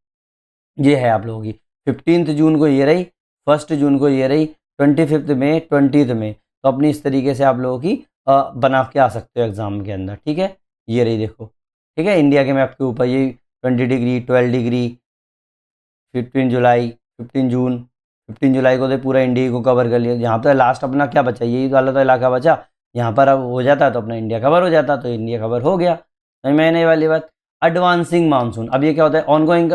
ये है आप लोगों की 15 जून को ये रही, 1 जून को ये रही, 25 मई, 20 मई। तो अपनी इस तरीके से आप लोगों की बना के आ सकते हो एग्जाम के अंदर, ठीक है। ये रही देखो, ठीक है, इंडिया के मैप के ऊपर ये 20 डिग्री, 12 डिग्री, 15 जुलाई, 15 जून, 15 जुलाई को तो पूरा इंडिया को कवर कर लिया। यहाँ पर लास्ट अपना क्या बचा, यही वाला तो इलाका बचा, यहाँ पर अब हो जाता तो अपना इंडिया कवर हो जाता, तो इंडिया कवर हो गया। समझ में आने वाली बात। एडवांसिंग मानसून, अब ये क्या होता है, ऑनगोइंग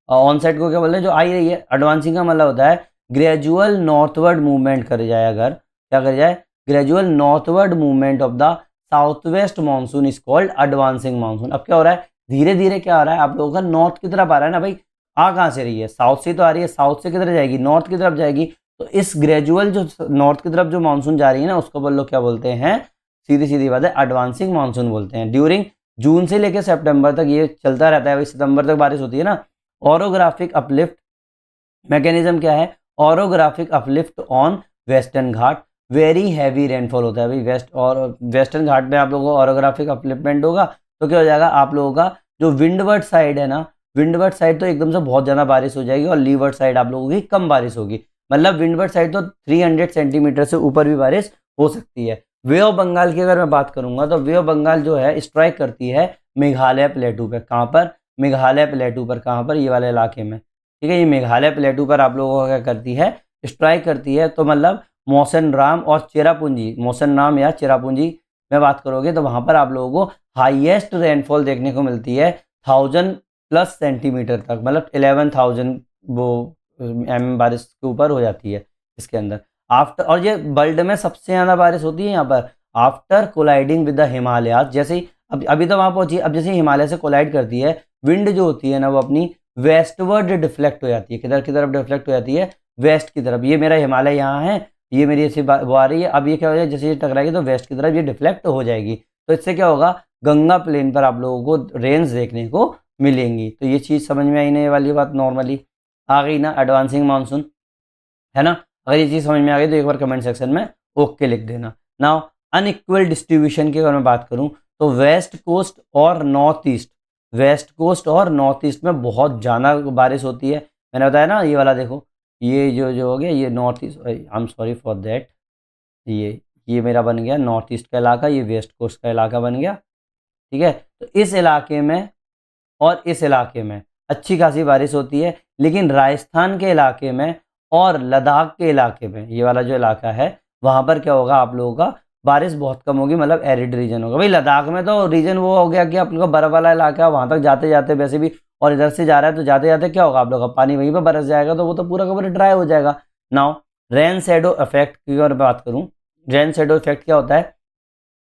ऑनसेट को क्या बोलते हैं, जो आई रही है। एडवांसिंग का मतलब होता है ग्रेजुअल नॉर्थवर्ड मूवमेंट कर जाए, अगर क्या कर जाए, gradual northward movement of the south west monsoon is called advancing monsoon. अब क्या हो रहा है, धीरे धीरे क्या हो रहा है, आप लोगों का नॉर्थ की तरफ आ रहा है ना भाई। आ कहाँ से रही है, साउथ से तो आ रही है, साउथ से किधर जाएगी, नॉर्थ की तरफ जाएगी। तो इस ग्रेजुअल जो नॉर्थ की तरफ जो मानसून जा रही है ना, उसको बोल लो क्या बोलते हैं, सीधी सीधी बात है, एडवांसिंग मानसून बोलते हैं। ड्यूरिंग जून से लेकर सितंबर तक ये चलता रहता है, भाई सितंबर तक बारिश होती है ना। ऑरोग्राफिक अपलिफ्ट मैकेनिज्म क्या है, orographic uplift on western Ghat, very heavy rainfall होता है भाई वेस्ट और वेस्टर्न घाट में आप लोगों को ऑरोग्राफिक अपलिफ्टमेंट होगा, तो क्या हो जाएगा, आप लोगों का जो विंडवर्ड साइड है ना, विंडवर्ड साइड तो एकदम से बहुत ज़्यादा बारिश हो जाएगी और लीवर्ड साइड आप लोगों की कम बारिश होगी। मतलब विंडवर्ड साइड तो 300 सेंटीमीटर से ऊपर भी बारिश हो सकती है। वे ऑफ बंगाल की अगर मैं बात करूंगा तो वे ऑफ बंगाल जो है स्ट्राइक करती है मेघालय प्लेटू पे। कहाँ पर? मेघालय प्लेटू पर। कहाँ पर? ये वाले इलाके में, ठीक है। ये मेघालय प्लेटू पर आप लोगों को क्या करती है? स्ट्राइक करती है। तो मतलब मौसम राम और चेरापूंजी, मौसम राम या चेरापूंजी में बात करोगे तो वहां पर आप लोगों को हाईएस्ट रेनफॉल देखने को मिलती है 1000+ सेंटीमीटर तक, मतलब 11,000 वो बारिश के ऊपर हो जाती है इसके अंदर। आफ्टर, और ये वर्ल्ड में सबसे ज़्यादा बारिश होती है यहाँ पर after colliding with the Himalaya. जैसे ही अभी तो वहाँ पहुंची, अब जैसे हिमालय से कोलाइड करती है, विंड जो होती है ना वो अपनी वेस्टवर्ड डिफ्लेक्ट हो जाती है। किधर की तरफ डिफ्लेक्ट हो जाती है? वेस्ट की तरफ। ये मेरा हिमालय यहाँ है, ये मेरी ऐसी वो आ रही है। अब ये क्या हो जाए, जैसे ये टकराएगी तो वेस्ट की तरफ ये डिफ्लेक्ट हो जाएगी। तो इससे क्या होगा, गंगा प्लेन पर आप लोगों को रेंज देखने को मिलेंगी। तो ये चीज़ समझ में आई ना, ये वाली बात नॉर्मली आ गई ना, एडवांसिंग मानसून, है ना। अगर ये चीज़ समझ में आ गई तो एक बार कमेंट सेक्शन में ओके लिख देना। नाउ अनइक्वल डिस्ट्रीब्यूशन की अगर मैं बात करूं तो वेस्ट कोस्ट और नॉर्थ ईस्ट, वेस्ट कोस्ट और नॉर्थ ईस्ट में बहुत ज़्यादा बारिश होती है। मैंने बताया ना, ये वाला देखो, ये जो हो गया ये north east, I am sorry for that, ये मेरा बन गया नॉर्थ ईस्ट का इलाका, ये वेस्ट कोस्ट का इलाका बन गया, ठीक है। तो इस इलाके में और इस इलाके में अच्छी खासी बारिश होती है, लेकिन राजस्थान के इलाके में और लद्दाख के इलाके में, ये वाला जो इलाका है वहाँ पर क्या होगा, आप लोगों का बारिश बहुत कम होगी, मतलब एरिड रीजन होगा। भाई लद्दाख में तो रीजन वो हो गया कि आप लोग का बर्फ वाला इलाका है, वहाँ तक जाते जाते वैसे भी, और इधर से जा रहा है तो जाते जाते क्या होगा, आप लोग का पानी वहीं पर बरस जाएगा, तो वो तो पूरा का पूरा ड्राई हो जाएगा। नाउ रेन शेडो इफेक्ट की अगर बात करूँ, रेन शेडो इफेक्ट क्या होता है?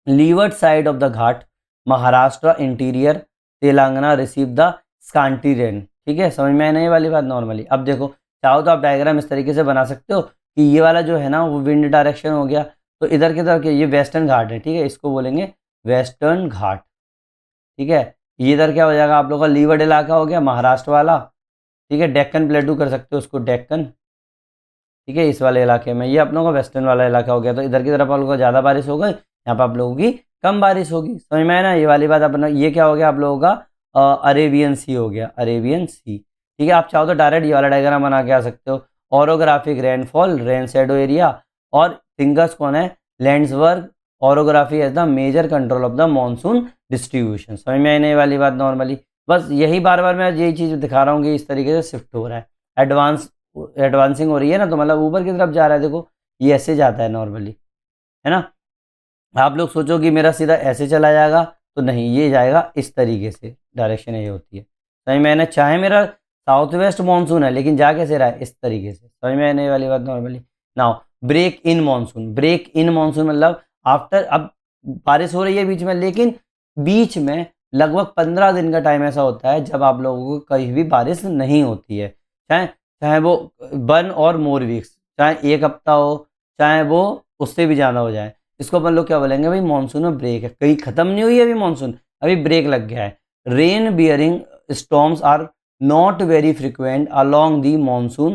Leeward side of the ghat, Maharashtra interior, Telangana receive the scanty rain. ठीक है, समझ में आए ना ये वाली बात नॉर्मली। अब देखो, चाहो तो आप डायग्राम इस तरीके से बना सकते हो कि ये वाला जो है ना वो विंड डायरेक्शन हो गया, तो इधर की तरफ ये वेस्टर्न घाट है, ठीक है, इसको बोलेंगे वेस्टर्न घाट, ठीक है। ये इधर क्या हो जाएगा, आप लोग का लीवर्ड इलाका हो गया महाराष्ट्र वाला, ठीक है। डेक्कन प्लेटू कर सकते हो उसको, डेक्कन, ठीक है, इस वाले इलाके में। ये अपनों का वेस्टर्न वाला इलाका हो गया, तो इधर की तरफ आप लोगों को ज़्यादा बारिश हो गई, यहाँ पर आप लोगों की कम बारिश होगी। समझ में आया ना ये वाली बात अपना। ये क्या हो गया आप लोगों का अरेबियन सी हो गया, अरेबियन सी, ठीक है। आप चाहो तो डायरेक्ट ये वाला डायग्राम बना के आ सकते हो। Orographic rainfall, rain shadow area, और फिंगर्स कौन है, लैंड्सवर्क orography as the major control of the monsoon distribution. समझ में आने वाली बात नॉर्मली। बस यही बार बार मैं यही चीज़ दिखा रहा हूँ कि इस तरीके से शिफ्ट हो रहा है, एडवांसिंग हो रही है ना, तो मतलब ऊपर की तरफ जा रहा है। देखो ये ऐसे जाता है नॉर्मली, है ना। आप लोग सोचो कि मेरा सीधा ऐसे चला जाएगा, तो नहीं, ये जाएगा इस तरीके से, डायरेक्शन ये होती है। समझ में आने, चाहे मेरा साउथ वेस्ट मानसून है लेकिन जा कैसे रहा है, इस तरीके से। समझ में आने वाली बात normally. Now break in monsoon, break in monsoon मतलब आफ्टर, अब बारिश हो रही है बीच में, लेकिन बीच में लगभग 15 दिन का टाइम ऐसा होता है जब आप लोगों को कहीं भी बारिश नहीं होती है, चाहे चाहे वो 1 और more वीक्स, चाहे एक हफ्ता हो, चाहे वो उससे भी ज़्यादा हो जाए, इसको अपन लोग क्या बोलेंगे, भाई मानसून में ब्रेक है, कहीं खत्म नहीं हुई है अभी मानसून, अभी ब्रेक लग गया है। Rain bearing storms are not very frequent along the monsoon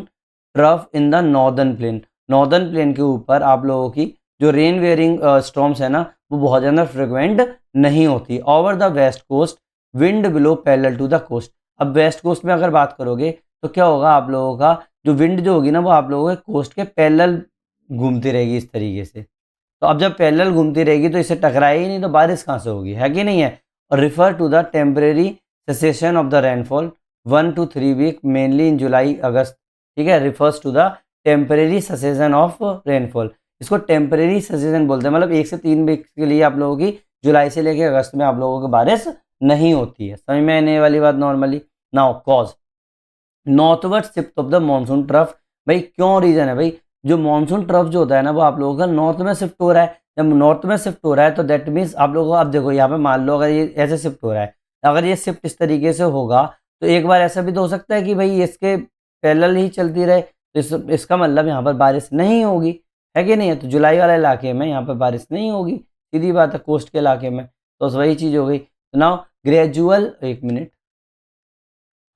trough in the northern plain, northern plain के ऊपर आप लोगों की जो रेन बियरिंग स्टॉर्म्स है ना वो बहुत ज़्यादा फ्रिक्वेंट नहीं होती। Over the west coast wind below parallel to the coast, अब वेस्ट कोस्ट में अगर बात करोगे तो क्या होगा, आप लोगों का जो विंड जो होगी ना वो आप लोगों के कोस्ट के पैरेलल घूमती रहेगी इस तरीके से। तो अब जब पैरेलल घूमती रहेगी तो इससे टकराएगी नहीं, तो बारिश कहाँ से होगी, है कि नहीं है। और refer to the temporary cessation of the rainfall 1 to 3 week mainly in July August, ठीक है, refers to the temporary cessation of rainfall. इसको टेम्परेरी सेसेशन बोलते हैं, मतलब 1 से 3 वीक के लिए आप लोगों की जुलाई से लेकर अगस्त में आप लोगों की बारिश नहीं होती है। समझ में आने वाली बात normally. Now cause northward shift of the monsoon trough, भाई क्यों रीजन है, भाई जो मानसून ट्रफ जो होता है ना वो आप लोगों का नॉर्थ में शिफ्ट हो रहा है। जब नॉर्थ में शिफ्ट हो रहा है तो दैट मीन्स आप लोगों को, अब देखो यहाँ पे मान लो अगर ये ऐसे शिफ्ट हो रहा है, अगर ये शिफ्ट इस तरीके से होगा तो एक बार ऐसा भी तो हो सकता है कि भाई इसके पैरेलल ही चलती रहे, तो इसका मतलब यहाँ पर बारिश नहीं होगी, है कि नहीं है। तो जुलाई वाले इलाके में यहाँ पर बारिश नहीं होगी, सीधी बात है, कोस्ट के इलाके में, तो वही चीज़ हो गई। तो नाउ ग्रेजुअल, एक मिनट,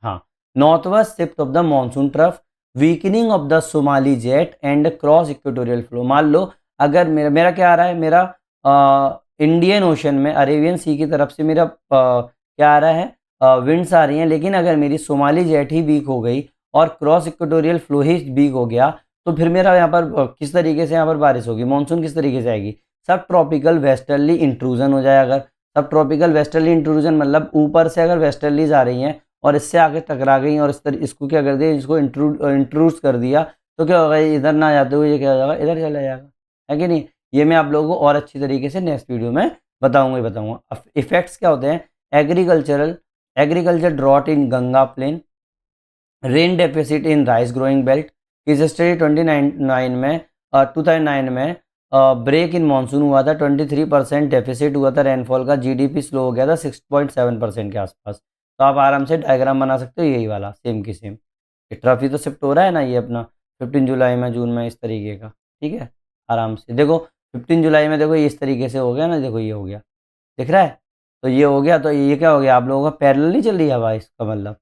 हाँ, northward shift of the monsoon trough, weakening of the Somali jet and cross equatorial flow. मान लो अगर मेरा क्या आ रहा है, मेरा इंडियन ओशन में अरेबियन सी की तरफ से मेरा क्या आ रहा है, विंड्स आ रही हैं, लेकिन अगर मेरी सोमाली जेट ही वीक हो गई और क्रॉस इक्वेटोरियल फ्लो ही वीक हो गया, तो फिर मेरा यहाँ पर किस तरीके से यहाँ पर बारिश होगी, मानसून किस तरीके से आएगी, सब ट्रॉपिकल वेस्टर्ली इंट्रूजन हो जाए। अगर सब ट्रॉपिकल वेस्टर्ली इंट्रूजन मतलब ऊपर से अगर वेस्टर्लीज आ रही हैं और इससे आगे टकरा गई और इसको क्या कर दिया, इसको इंट्रूज कर दिया, तो क्या होगा, इधर ना जाते हुए ये क्या हो जाएगा, इधर चला जाएगा, है कि नहीं। ये मैं आप लोगों को और अच्छी तरीके से नेक्स्ट वीडियो में बताऊंगा ही बताऊंगा। अब इफेक्ट्स क्या होते हैं, agriculture drought in Ganga plain, rain deficit in rice growing belt. इस स्टडी 2009 में ब्रेक इन मानसून हुआ था, 23% डेफिसिट हुआ था रेनफॉल का, जीडीपी स्लो हो गया था 6.7% के आसपास। तो आप आराम से डायग्राम बना सकते हो, यही वाला सेम की सेम। ट्रफी तो शिफ्ट हो रहा है ना, ये अपना 15 जुलाई में, जून में, इस तरीके का, ठीक है। आराम से देखो 15 जुलाई में देखो ये इस तरीके से हो गया ना, देखो ये हो गया, दिख रहा है। तो ये हो गया, तो ये क्या हो गया, आप लोगों का पैरेलल नहीं चल रही हवा, इसका मतलब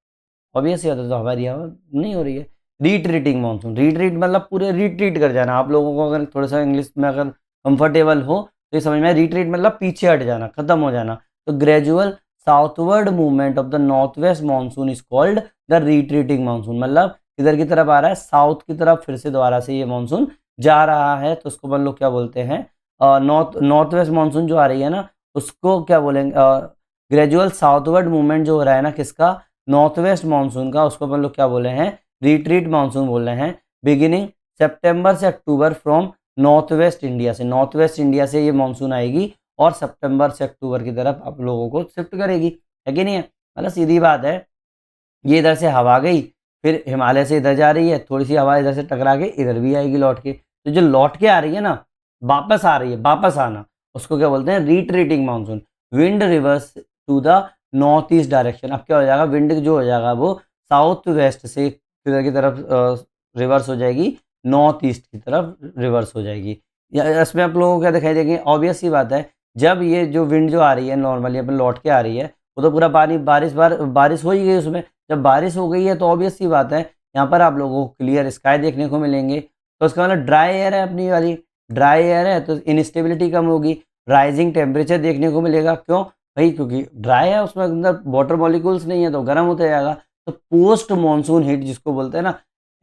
ऑब्वियस ही होता है, तो हमारी हवा नहीं हो रही है। रिट्रीटिंग मानसून, रिट्रीट मतलब पूरे रिट्रीट कर जाना। आप लोगों को अगर थोड़ा सा इंग्लिश में अगर कंफर्टेबल हो तो ये समझ में, रिट्रीट मतलब पीछे हट जाना, खत्म हो जाना। तो gradual southward movement of the north west monsoon is called the retreating monsoon. मतलब इधर की तरफ आ रहा है, साउथ की तरफ फिर से दोबारा से ये मानसून जा रहा है, तो उसको अपन लोग क्या बोलते हैं, नॉर्थ वेस्ट मानसून जो आ रही है ना, उसको क्या बोलेंगे, ग्रेजुअल साउथवर्ड मूवमेंट जो हो रहा है ना किसका, नॉर्थ वेस्ट मानसून का, उसको अपन लोग क्या बोले हैं, रिट्रीट मानसून बोल रहे हैं। बिगिनिंग सितंबर से अक्टूबर फ्रॉम नॉर्थ वेस्ट इंडिया से, नॉर्थ वेस्ट इंडिया से ये मानसून आएगी और सितंबर से अक्टूबर की तरफ आप लोगों को शिफ्ट करेगी, है कि नहीं है। मतलब सीधी बात है, ये इधर से हवा गई, फिर हिमालय से इधर जा रही है, थोड़ी सी हवा इधर से टकरा के इधर भी आएगी लौट के, तो जो लौट के आ रही है ना, वापस आ रही है, वापस आना, उसको क्या बोलते हैं, retreating monsoon. Wind reverse to the north east direction. अब क्या हो जाएगा, विंड जो हो जाएगा वो साउथ वेस्ट से किधर की तरफ रिवर्स हो जाएगी, नॉर्थ ईस्ट की तरफ रिवर्स हो जाएगी। या इसमें आप लोगों को क्या दिखाई देगी, ऑब्वियस सी बात है, जब ये जो विंड जो आ रही है नॉर्मली अपन लौट के आ रही है, वो तो पूरा पानी बारिश हो ही गई उसमें। जब बारिश हो गई है तो ऑब्वियस सी बात है, यहाँ पर आप लोगों को क्लियर स्काई देखने को मिलेंगे, तो उसका मतलब ड्राई एयर है, अपनी वाली ड्राई एयर है, तो इनस्टेबिलिटी कम होगी, राइजिंग टेम्परेचर देखने को मिलेगा। क्यों भाई, क्योंकि ड्राई है, उसमें अंदर वाटर मॉलिक्यूल्स नहीं है, तो गर्म होता जाएगा। तो पोस्ट मानसून हीट जिसको बोलते हैं ना,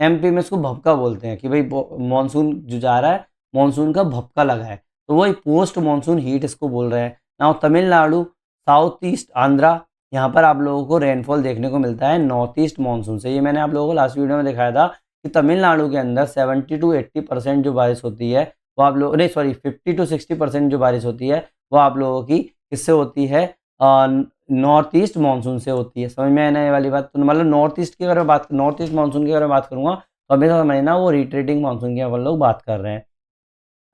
एमपी में इसको भपका बोलते हैं, कि भाई मानसून जो जा रहा है, मानसून का भपका लगा है, तो वही पोस्ट मानसून हीट इसको बोल रहे हैं। Now Tamil Nadu, south east Andhra, यहाँ पर आप लोगों को रेनफॉल देखने को मिलता है नॉर्थ ईस्ट मानसून से। ये मैंने आप लोगों को लास्ट वीडियो में दिखाया था कि तमिलनाडु के अंदर 70 to 80% जो बारिश होती है वो आप लोग, नहीं सॉरी, 50 to 60% जो बारिश होती है वो आप लोगों की किससे होती है, नॉर्थ ईस्ट मानसून से होती है। समझ में आना ये वाली बात। तो मतलब नॉर्थ ईस्ट की अगर बात, नॉर्थ ईस्ट मानसून की अगर बात करूंगा तो हमेशा समझना वो रिट्रीटिंग मानसून की अपन लोग बात कर रहे हैं।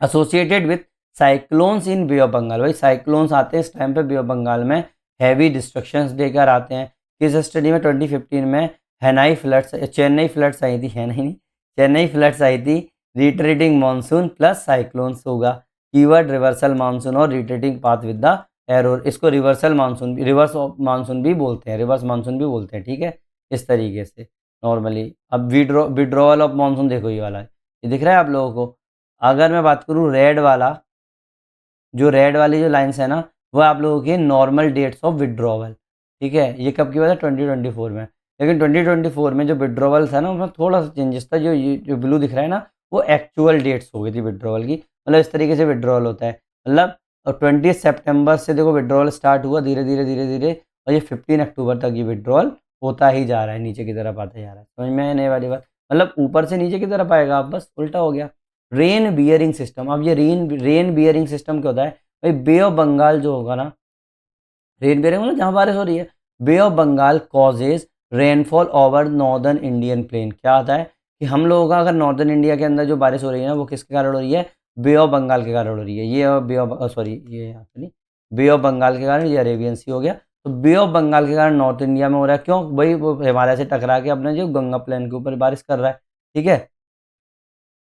Associated with cyclones in Bay of Bengal, भाई साइक्लोन्स आते हैं इस टाइम पे बे ऑफ बंगाल में, हैवी डिस्ट्रक्शंस देकर आते हैं। किस स्टडी में, 2015 में चेन्नई फ्लड्स आई थी, है नहीं, चेन्नई फ्लड्स आई थी, रिट्रीटिंग मानसून प्लस साइक्लोन्स होगा। कीवर्ड रिवर्सल मानसून और retreating path with the arrow, इसको रिवर्सल मानसून भी, रिवर्स मानसून भी बोलते हैं, रिवर्स मानसून भी बोलते हैं, ठीक है, इस तरीके से नॉर्मली। अब विड्रॉवल ऑफ मानसून देखो, ये वाला ये दिख रहा है आप लोगों को। अगर मैं बात करूँ रेड वाला, जो रेड वाली जो लाइन्स है ना, वो आप लोगों की नॉर्मल डेट्स ऑफ विड्रॉवल, ठीक है। ये कब की बात है, 2024 में। लेकिन 2024 में जो विड्रॉवल था ना, उसमें थोड़ा सा चेंजेस था। जो ब्लू दिख रहा है ना, वो एक्चुअल डेट्स हो गई थी विड्रॉवल की। मतलब इस तरीके से विड्रॉवल होता है, मतलब 20 सितंबर से देखो विड्रॉवल स्टार्ट हुआ, धीरे धीरे धीरे धीरे, और ये 15 अक्टूबर तक ये विड्रॉवल होता ही जा रहा है, नीचे की तरफ आता जा रहा है। समझ में आने वाली बात, मतलब ऊपर से नीचे की तरफ आएगा, आप बस उल्टा हो गया। रेन बियरिंग सिस्टम, अब ये रेन बियरिंग सिस्टम क्या होता है भाई, बे ऑफ बंगाल जो होगा ना, रेन बियरिंग मतलब जहाँ बारिश हो रही है, Bay of Bengal causes rainfall over northern Indian plain. क्या आता है कि हम लोगों का अगर नॉर्दर्न इंडिया के अंदर जो बारिश हो रही है ना, वो किसके कारण हो रही है, बे ऑफ बंगाल के कारण हो रही है। ये बे ऑफ सॉरी, ये यहाँ पे नहीं, बे ऑफ बंगाल के कारण, ये अरेबियन सी हो गया। तो बे ऑफ बंगाल के कारण नॉर्थ इंडिया में हो रहा है, क्यों भाई, वो हिमालय से टकरा के अपने जो गंगा प्लेन के ऊपर बारिश कर रहा है, ठीक है।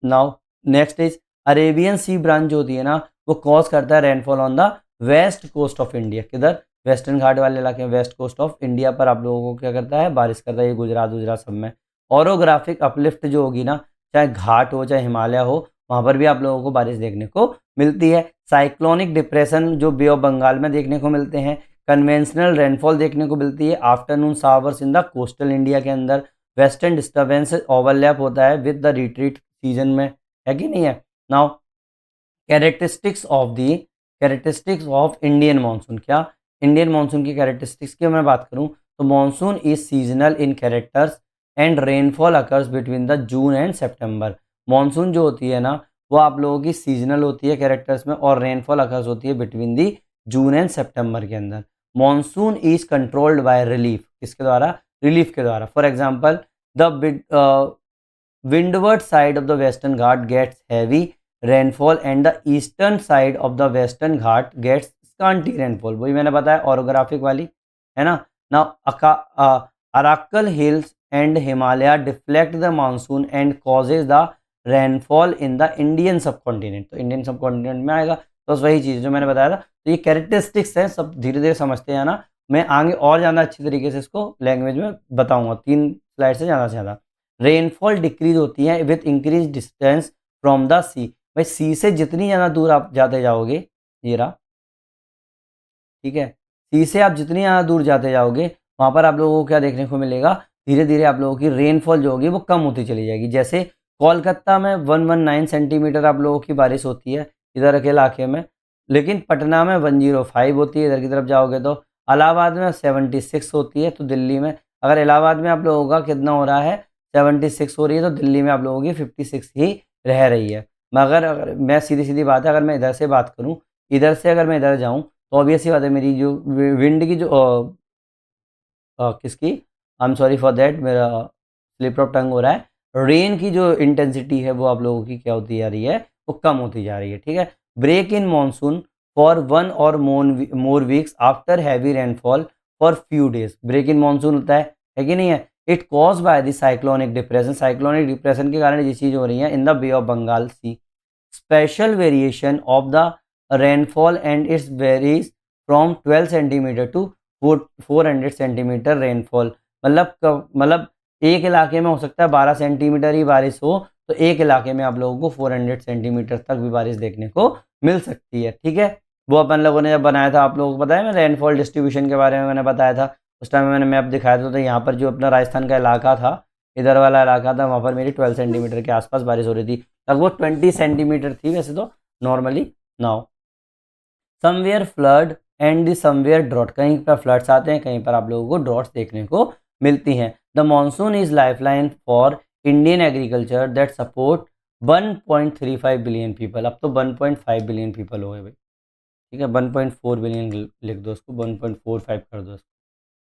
Now next is Arabian C branch जो होती है ना, वो कॉज करता है rainfall on the west coast of India. किधर, वेस्टर्न घाट वाले इलाके में, वेस्ट कोस्ट ऑफ इंडिया पर आप लोगों को क्या करता है, बारिश करता है, ये गुजरात सब में। ऑरोग्राफिक अपलिफ्ट जो होगी ना, चाहे घाट हो चाहे हिमालय हो, वहाँ पर भी आप लोगों को बारिश देखने को मिलती है। साइक्लोनिक डिप्रेशन जो बे ऑफ बंगाल में देखने को मिलते हैं, कन्वेंशनल रेनफॉल देखने को मिलती है afternoon showers in the coastal India के अंदर, वेस्टर्न डिस्टर्बेंस ओवरलैप होता है विद द रिट्रीट सीजन में, है कि नहीं है। Now characteristics of Indian monsoon, क्या इंडियन मानसून की कैरेक्टरिस्टिक्स की मैं बात करूं तो monsoon is seasonal in characters and rainfall occurs between the June and September. Monsoon जो होती है ना वो आप लोगों की सीजनल होती है कैरेक्टर्स में, और रेनफॉल अकर्स होती है बिटवीन दी जून एंड सितंबर के अंदर। Monsoon is controlled by relief, किसके द्वारा, रिलीफ के द्वारा। For example the windward side of the western ghat gets heavy rainfall and the eastern side of the western ghat gets scanty rainfall, वही मैंने बताया orographic वाली, है ना। Now Arakan hills and Himalaya deflect the monsoon and causes the rainfall in the Indian subcontinent, तो Indian subcontinent में आएगा। तो वही चीज़ जो मैंने बताया था, तो ये कैरेक्टरिस्टिक्स हैं, सब धीरे धीरे समझते हैं ना। मैं आगे और ज़्यादा अच्छी तरीके से इसको लैंग्वेज में बताऊंगा 3 स्लाइड से ज़्यादा। रेनफॉल डिक्रीज होती है with increase distance from the sea, भाई सी से जितनी ज़्यादा दूर आप जाते जाओगे, ये रहा, ठीक है, सी से आप जितनी ज़्यादा दूर जाते जाओगे वहाँ पर आप लोगों को क्या देखने को मिलेगा, धीरे धीरे आप लोगों की रेनफॉल जो होगी वो कम होती चली जाएगी। जैसे कोलकाता में 119 सेंटीमीटर आप लोगों की बारिश होती है इधर के इलाके में, लेकिन पटना में 105 होती है, इधर की तरफ जाओगे तो इलाहाबाद में 76 होती है। तो दिल्ली में अगर इलाहाबाद में आप लोगों का कितना हो रहा है, 76 हो रही है, तो दिल्ली में आप लोगों की 56 ही रह रही है। मगर अगर मैं सीधी बात है, अगर मैं इधर से बात करूं, इधर से अगर मैं इधर जाऊं तो ऑब्वियस सी बात है मेरी जो विंड की जो किसकी, I am sorry for that, मेरा स्लिप ऑफ टंग हो रहा है, रेन की जो इंटेंसिटी है वो आप लोगों की क्या होती जा रही है, वो कम होती जा रही है, ठीक है। ब्रेक इन मानसून फॉर 1 और more weeks after heavy rainfall for few days, break in monsoon होता है कि नहीं है। It cause by the cyclonic depression, cyclonic depression के कारण ये चीज़ हो रही है in the bay of Bengal sea. Spatial variation of the rainfall and its varies from 12 centimetre to 400 centimetre rainfall, मतलब एक इलाके में हो सकता है 12 सेंटीमीटर ही बारिश हो, तो एक इलाके में आप लोगों को 400 सेंटीमीटर तक भी बारिश देखने को मिल सकती है, ठीक है। वो अपन लोगों ने जब बनाया था, आप लोगों को पता है, मैं रेनफॉल डिस्ट्रीब्यूशन के बारे में मैंने बताया था, उस टाइम मैंने मैप दिखाया था। तो यहाँ पर जो अपना राजस्थान का इलाका था, इधर वाला इलाका था, वहाँ पर मेरी 12 सेंटीमीटर के आसपास बारिश हो रही थी, लगभग 20 सेंटीमीटर थी वैसे तो normally. Now somewhere flood and somewhere drought, कहीं पर फ्लड्स आते हैं, कहीं पर आप लोगों को ड्रॉट्स देखने को मिलती हैं। The monsoon is lifeline for Indian agriculture that support 1.35 billion people, अब तो 1.5 बिलियन पीपल हो गए भाई, ठीक है, 1.4 बिलियन लिख दो उसको, 1.45 कर दो उसको,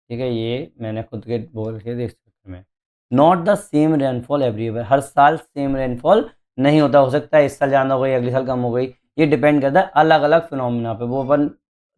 ठीक है। ये मैंने खुद के बोल के देख सकते में। Not the same rainfall everywhere, हर साल सेम रेनफॉल नहीं होता, हो सकता है इस साल ज़्यादा हो गई, अगले साल कम हो गई, ये डिपेंड करता है अलग अलग फिनोमिना पे, वो अपन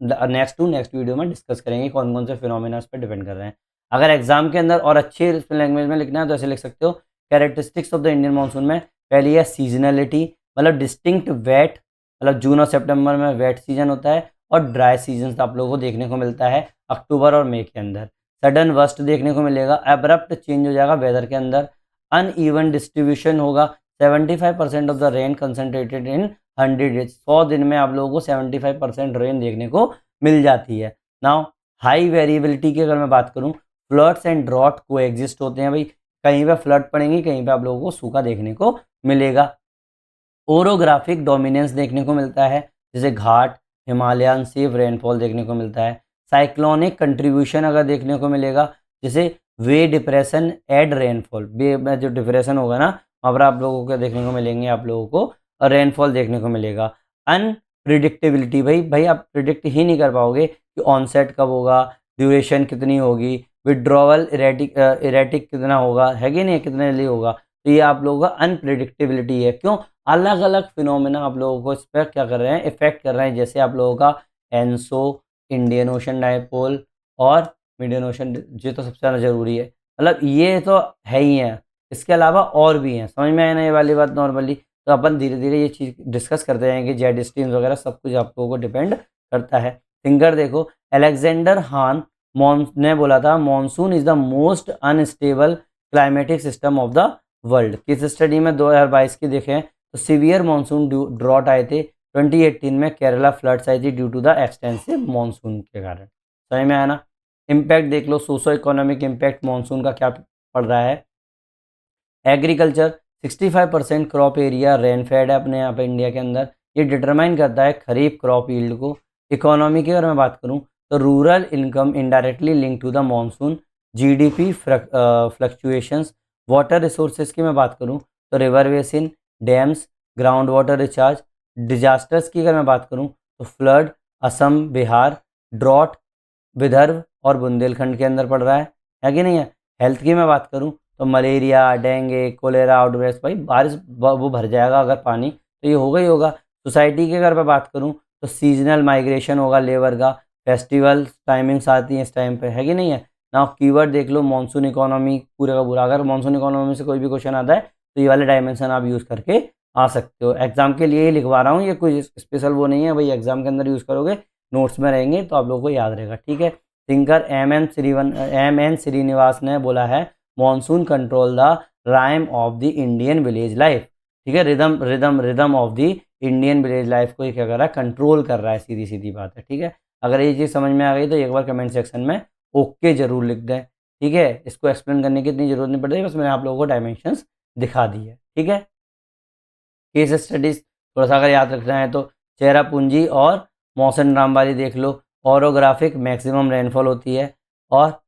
नेक्स्ट वीडियो में डिस्कस करेंगे कौन कौन से फिनोमिना उस पर डिपेंड कर रहे हैं। अगर एग्जाम के अंदर और अच्छे लैंग्वेज में लिखना है तो ऐसे लिख सकते हो, characteristics of the Indian monsoon में पहली है सीजनलिटी, मतलब डिस्टिंक्ट वेट, मतलब जून और सितंबर में वेट सीजन होता है, और ड्राई सीजन आप लोगों को देखने को मिलता है अक्टूबर और मई के अंदर। सडन वर्स्ट देखने को मिलेगा, एब्रप्ट चेंज हो जाएगा वेदर के अंदर, अनइवन डिस्ट्रीब्यूशन होगा, 75% of the rain concentrated in 100 days, 100 दिन में आप लोगों को 75% रेन देखने को मिल जाती है। नाउ हाई वेरिएबिलिटी की अगर मैं बात करूं, फ्लड्स एंड ड्रॉट को एग्जिस्ट होते हैं भाई, कहीं पे फ्लड पड़ेंगी, कहीं पे आप लोगों को सूखा देखने को मिलेगा। ओरोग्राफिक डोमिनेंस देखने को मिलता है, जैसे घाट हिमालयन सेव रेनफॉल देखने को मिलता है। साइक्लोनिक कंट्रीब्यूशन अगर देखने को मिलेगा, जैसे वे डिप्रेशन एड रेनफॉल, वे में जो डिप्रेशन होगा ना वहाँ पर आप लोगों को देखने को मिलेंगे, आप लोगों को रेनफॉल देखने को मिलेगा। अनप्रिडिक्टेबिलिटी, भाई आप प्रिडिक्ट ही नहीं कर पाओगे कि ऑनसेट कब होगा, ड्यूरेशन कितनी होगी, विड्रॉवल इरेटिक कितना होगा, है कि नहीं, कितने लिए होगा, तो ये आप लोगों का अनप्रिडिक्टेबिलिटी है। क्यों, अलग अलग फिनोमेना आप लोगों को इस पर क्या कर रहे हैं, इफेक्ट कर रहे हैं। जैसे आप लोगों का एनसो, इंडियन ओशन डायपोल और मिडियन ओशन, ये तो सबसे ज़्यादा ज़रूरी है, मतलब ये तो है ही है, इसके अलावा और भी हैं, समझ में आए ना ये वाली बात नॉर्मली। तो अपन धीरे धीरे ये चीज़ डिस्कस करते जाएंगे, जेड स्ट्रीम्स वगैरह सब कुछ आप लोगों को डिपेंड करता है। फिंगर देखो, अलेक्जेंडर हान ने बोला था monsoon is the most unstable climatic system of the world. किस स्टडी में 2022 की देखें तो सीवियर मानसून ड्रॉट आए थे, 2018 में केरला फ्लड्स आई थी due to the extensive monsoon के कारण, समझ में आया ना। इम्पैक्ट देख लो, सोशो इकोनॉमिक इम्पैक्ट मानसून का क्या पड़ रहा है। एग्रीकल्चर 65% क्रॉप एरिया रेनफेड है अपने यहाँ पे इंडिया के अंदर, ये डिटरमाइन करता है खरीफ क्रॉप यील्ड को। इकोनॉमी की अगर मैं बात करूँ तो rural income indirectly link to the monsoon, GDP fluctuations. Water resources की मैं बात करूँ तो river basin, dams, ground water recharge. Disasters की अगर मैं बात करूँ तो फ्लड असम बिहार, ड्रॉट विदर्भ और बुंदेलखंड के अंदर पड़ रहा है कि नहीं है। हेल्थ की मैं बात करूँ तो मलेरिया, डेंगू, कोलेरा आउटब्रेक्स, भाई बारिश वो भर जाएगा अगर पानी, तो ये होगा ही होगा। सोसाइटी की अगर मैं बात करूँ तो सीजनल माइग्रेशन होगा लेबर का, फेस्टिवल टाइमिंग्स आती हैं इस टाइम पे, है कि नहीं है ना। कीवर्ड देख लो, मानसून इकोनॉमी पूरा का पूरा, अगर मानसून इकोनॉमी से कोई भी क्वेश्चन आता है तो ये वाले डायमेंशन आप यूज़ करके आ सकते हो। एग्जाम के लिए ही लिखवा रहा हूँ, ये कोई स्पेशल वो नहीं है भाई, एग्जाम के अंदर यूज़ करोगे, नोट्स में रहेंगे तो आप लोगों को याद रहेगा, ठीक है। थिंकर एम एन श्रीनिवास ने बोला है monsoon control the rhyme of the Indian village life, ठीक है। Rhythm of the Indian village life को ये क्या कर रहा है, कंट्रोल कर रहा है, सीधी सीधी बात है, ठीक है। अगर ये चीज़ समझ में आ गई तो एक बार कमेंट सेक्शन में ओके जरूर लिख दें, ठीक है। इसको एक्सप्लेन करने की इतनी जरूरत नहीं पड़ती, बस मैंने आप लोगों को डायमेंशंस दिखा दी है, ठीक है। केस स्टडीज थोड़ा सा अगर याद रखना है तो चेरापूंजी और मौसम राम वाली देख लो। ऑरोग्राफिक मैक्सिमम रेनफॉल होती है। और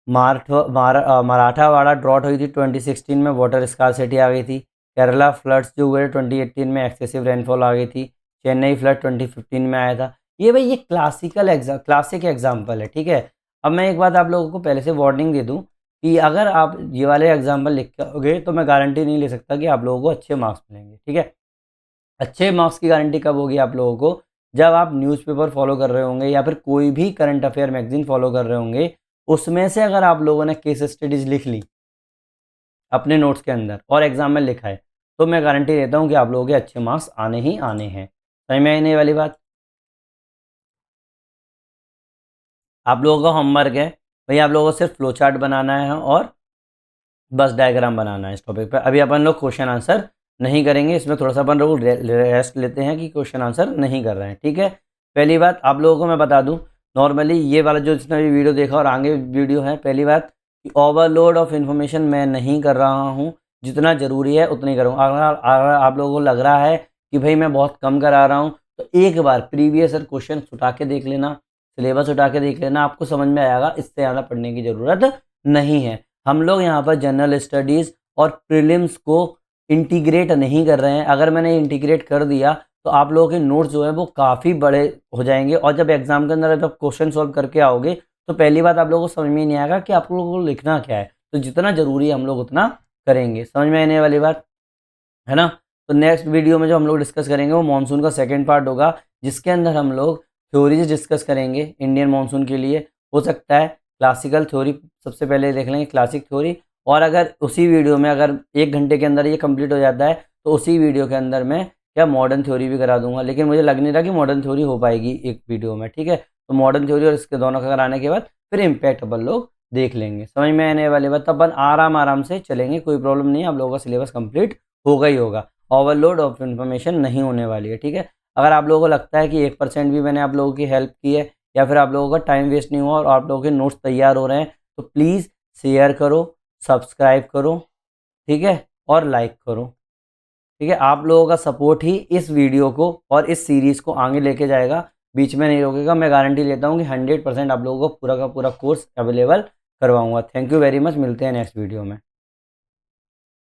मराठावाड़ा ड्रॉट हुई थी 2016 में, वाटर स्कार्सिटी आ गई थी। केरला फ्लड्स जो हुए 2018 में, एक्सेसिव रेनफॉल आ गई थी। चेन्नई फ्लड 2015 में आया था। ये भाई ये क्लासिक एग्जाम्पल है, ठीक है। अब मैं एक बात आप लोगों को पहले से वार्निंग दे दूं कि अगर आप ये वाले एग्जाम्पल लिखोगे तो मैं गारंटी नहीं ले सकता कि आप लोगों को अच्छे मार्क्स मिलेंगे, ठीक है। अच्छे मार्क्स की गारंटी कब होगी आप लोगों को, जब आप न्यूज़पेपर फॉलो कर रहे होंगे या फिर कोई भी करंट अफेयर मैगजीन फॉलो कर रहे होंगे, उसमें से अगर आप लोगों ने केस स्टडीज लिख ली अपने नोट्स के अंदर और एग्जाम में लिखा है, तो मैं गारंटी देता हूं कि आप लोगों के अच्छे मार्क्स आने ही आने हैं। समझ में आई नहीं वाली बात। आप लोगों का होमवर्क है भाई, आप लोगों को सिर्फ फ्लो चार्ट बनाना है और बस डायग्राम बनाना है इस टॉपिक पे। अभी अपन लोग क्वेश्चन आंसर नहीं करेंगे, इसमें थोड़ा सा अपन लोग रेस्ट लेते हैं कि क्वेश्चन आंसर नहीं कर रहे हैं, ठीक है। पहली बात आप लोगों को मैं बता दूं, नॉर्मली ये वाला जो जितना भी वीडियो देखा और आगे वीडियो है, पहली बात कि ओवरलोड ऑफ इन्फॉर्मेशन मैं नहीं कर रहा हूँ, जितना ज़रूरी है उतना ही करूँगा। अगर आप लोगों को लग रहा है कि भाई मैं बहुत कम करा रहा हूँ, तो एक बार प्रीवियस क्वेश्चन उठा के देख लेना, सिलेबस उठा के देख लेना, आपको समझ में आएगा। इससे ज़्यादा पढ़ने की ज़रूरत नहीं है। हम लोग यहाँ पर जनरल स्टडीज़ और प्रीलिम्स को इंटीग्रेट नहीं कर रहे हैं। अगर मैंने इंटीग्रेट कर दिया तो आप लोगों के नोट्स जो है वो काफ़ी बड़े हो जाएंगे, और जब एग्जाम के अंदर जब क्वेश्चन सॉल्व करके आओगे तो पहली बात आप लोगों को समझ में ही नहीं आएगा कि आप लोगों को लिखना क्या है। तो जितना ज़रूरी है हम लोग उतना करेंगे। समझ में आने वाली बात है ना। तो नेक्स्ट वीडियो में जो हम लोग डिस्कस करेंगे वो मानसून का सेकेंड पार्ट होगा, जिसके अंदर हम लोग थ्योरीज डिस्कस करेंगे इंडियन मानसून के लिए। हो सकता है क्लासिकल थ्योरी सबसे पहले देख लेंगे, क्लासिक थ्योरी। और अगर उसी वीडियो में अगर 1 घंटे के अंदर ये कंप्लीट हो जाता है तो उसी वीडियो के अंदर मैं क्या मॉडर्न थ्योरी भी करा दूंगा, लेकिन मुझे लग नहीं रहा कि मॉडर्न थ्योरी हो पाएगी एक वीडियो में, ठीक है। तो मॉडर्न थ्योरी और इसके दोनों का कराने के बाद फिर इम्पैक्ट अपन लोग देख लेंगे। समझ में आने वाले बात, तब अपन आराम आराम से चलेंगे, कोई प्रॉब्लम नहीं है, आप लोगों का सिलेबस कंप्लीट होगा ही होगा। ओवरलोड ऑफ इन्फॉर्मेशन नहीं होने वाली है, ठीक है। अगर आप लोगों को लगता है कि 1% भी मैंने आप लोगों की हेल्प की है या फिर आप लोगों का टाइम वेस्ट नहीं हुआ और आप लोगों के नोट्स तैयार हो रहे हैं, तो प्लीज़ शेयर करो, सब्सक्राइब करो, ठीक है, और लाइक करो, ठीक है। आप लोगों का सपोर्ट ही इस वीडियो को और इस सीरीज़ को आगे लेके जाएगा, बीच में नहीं रोकेगा। मैं गारंटी लेता हूँ कि 100% आप लोगों को पूरा का पूरा कोर्स अवेलेबल करवाऊंगा। थैंक यू वेरी मच, मिलते हैं नेक्स्ट वीडियो में।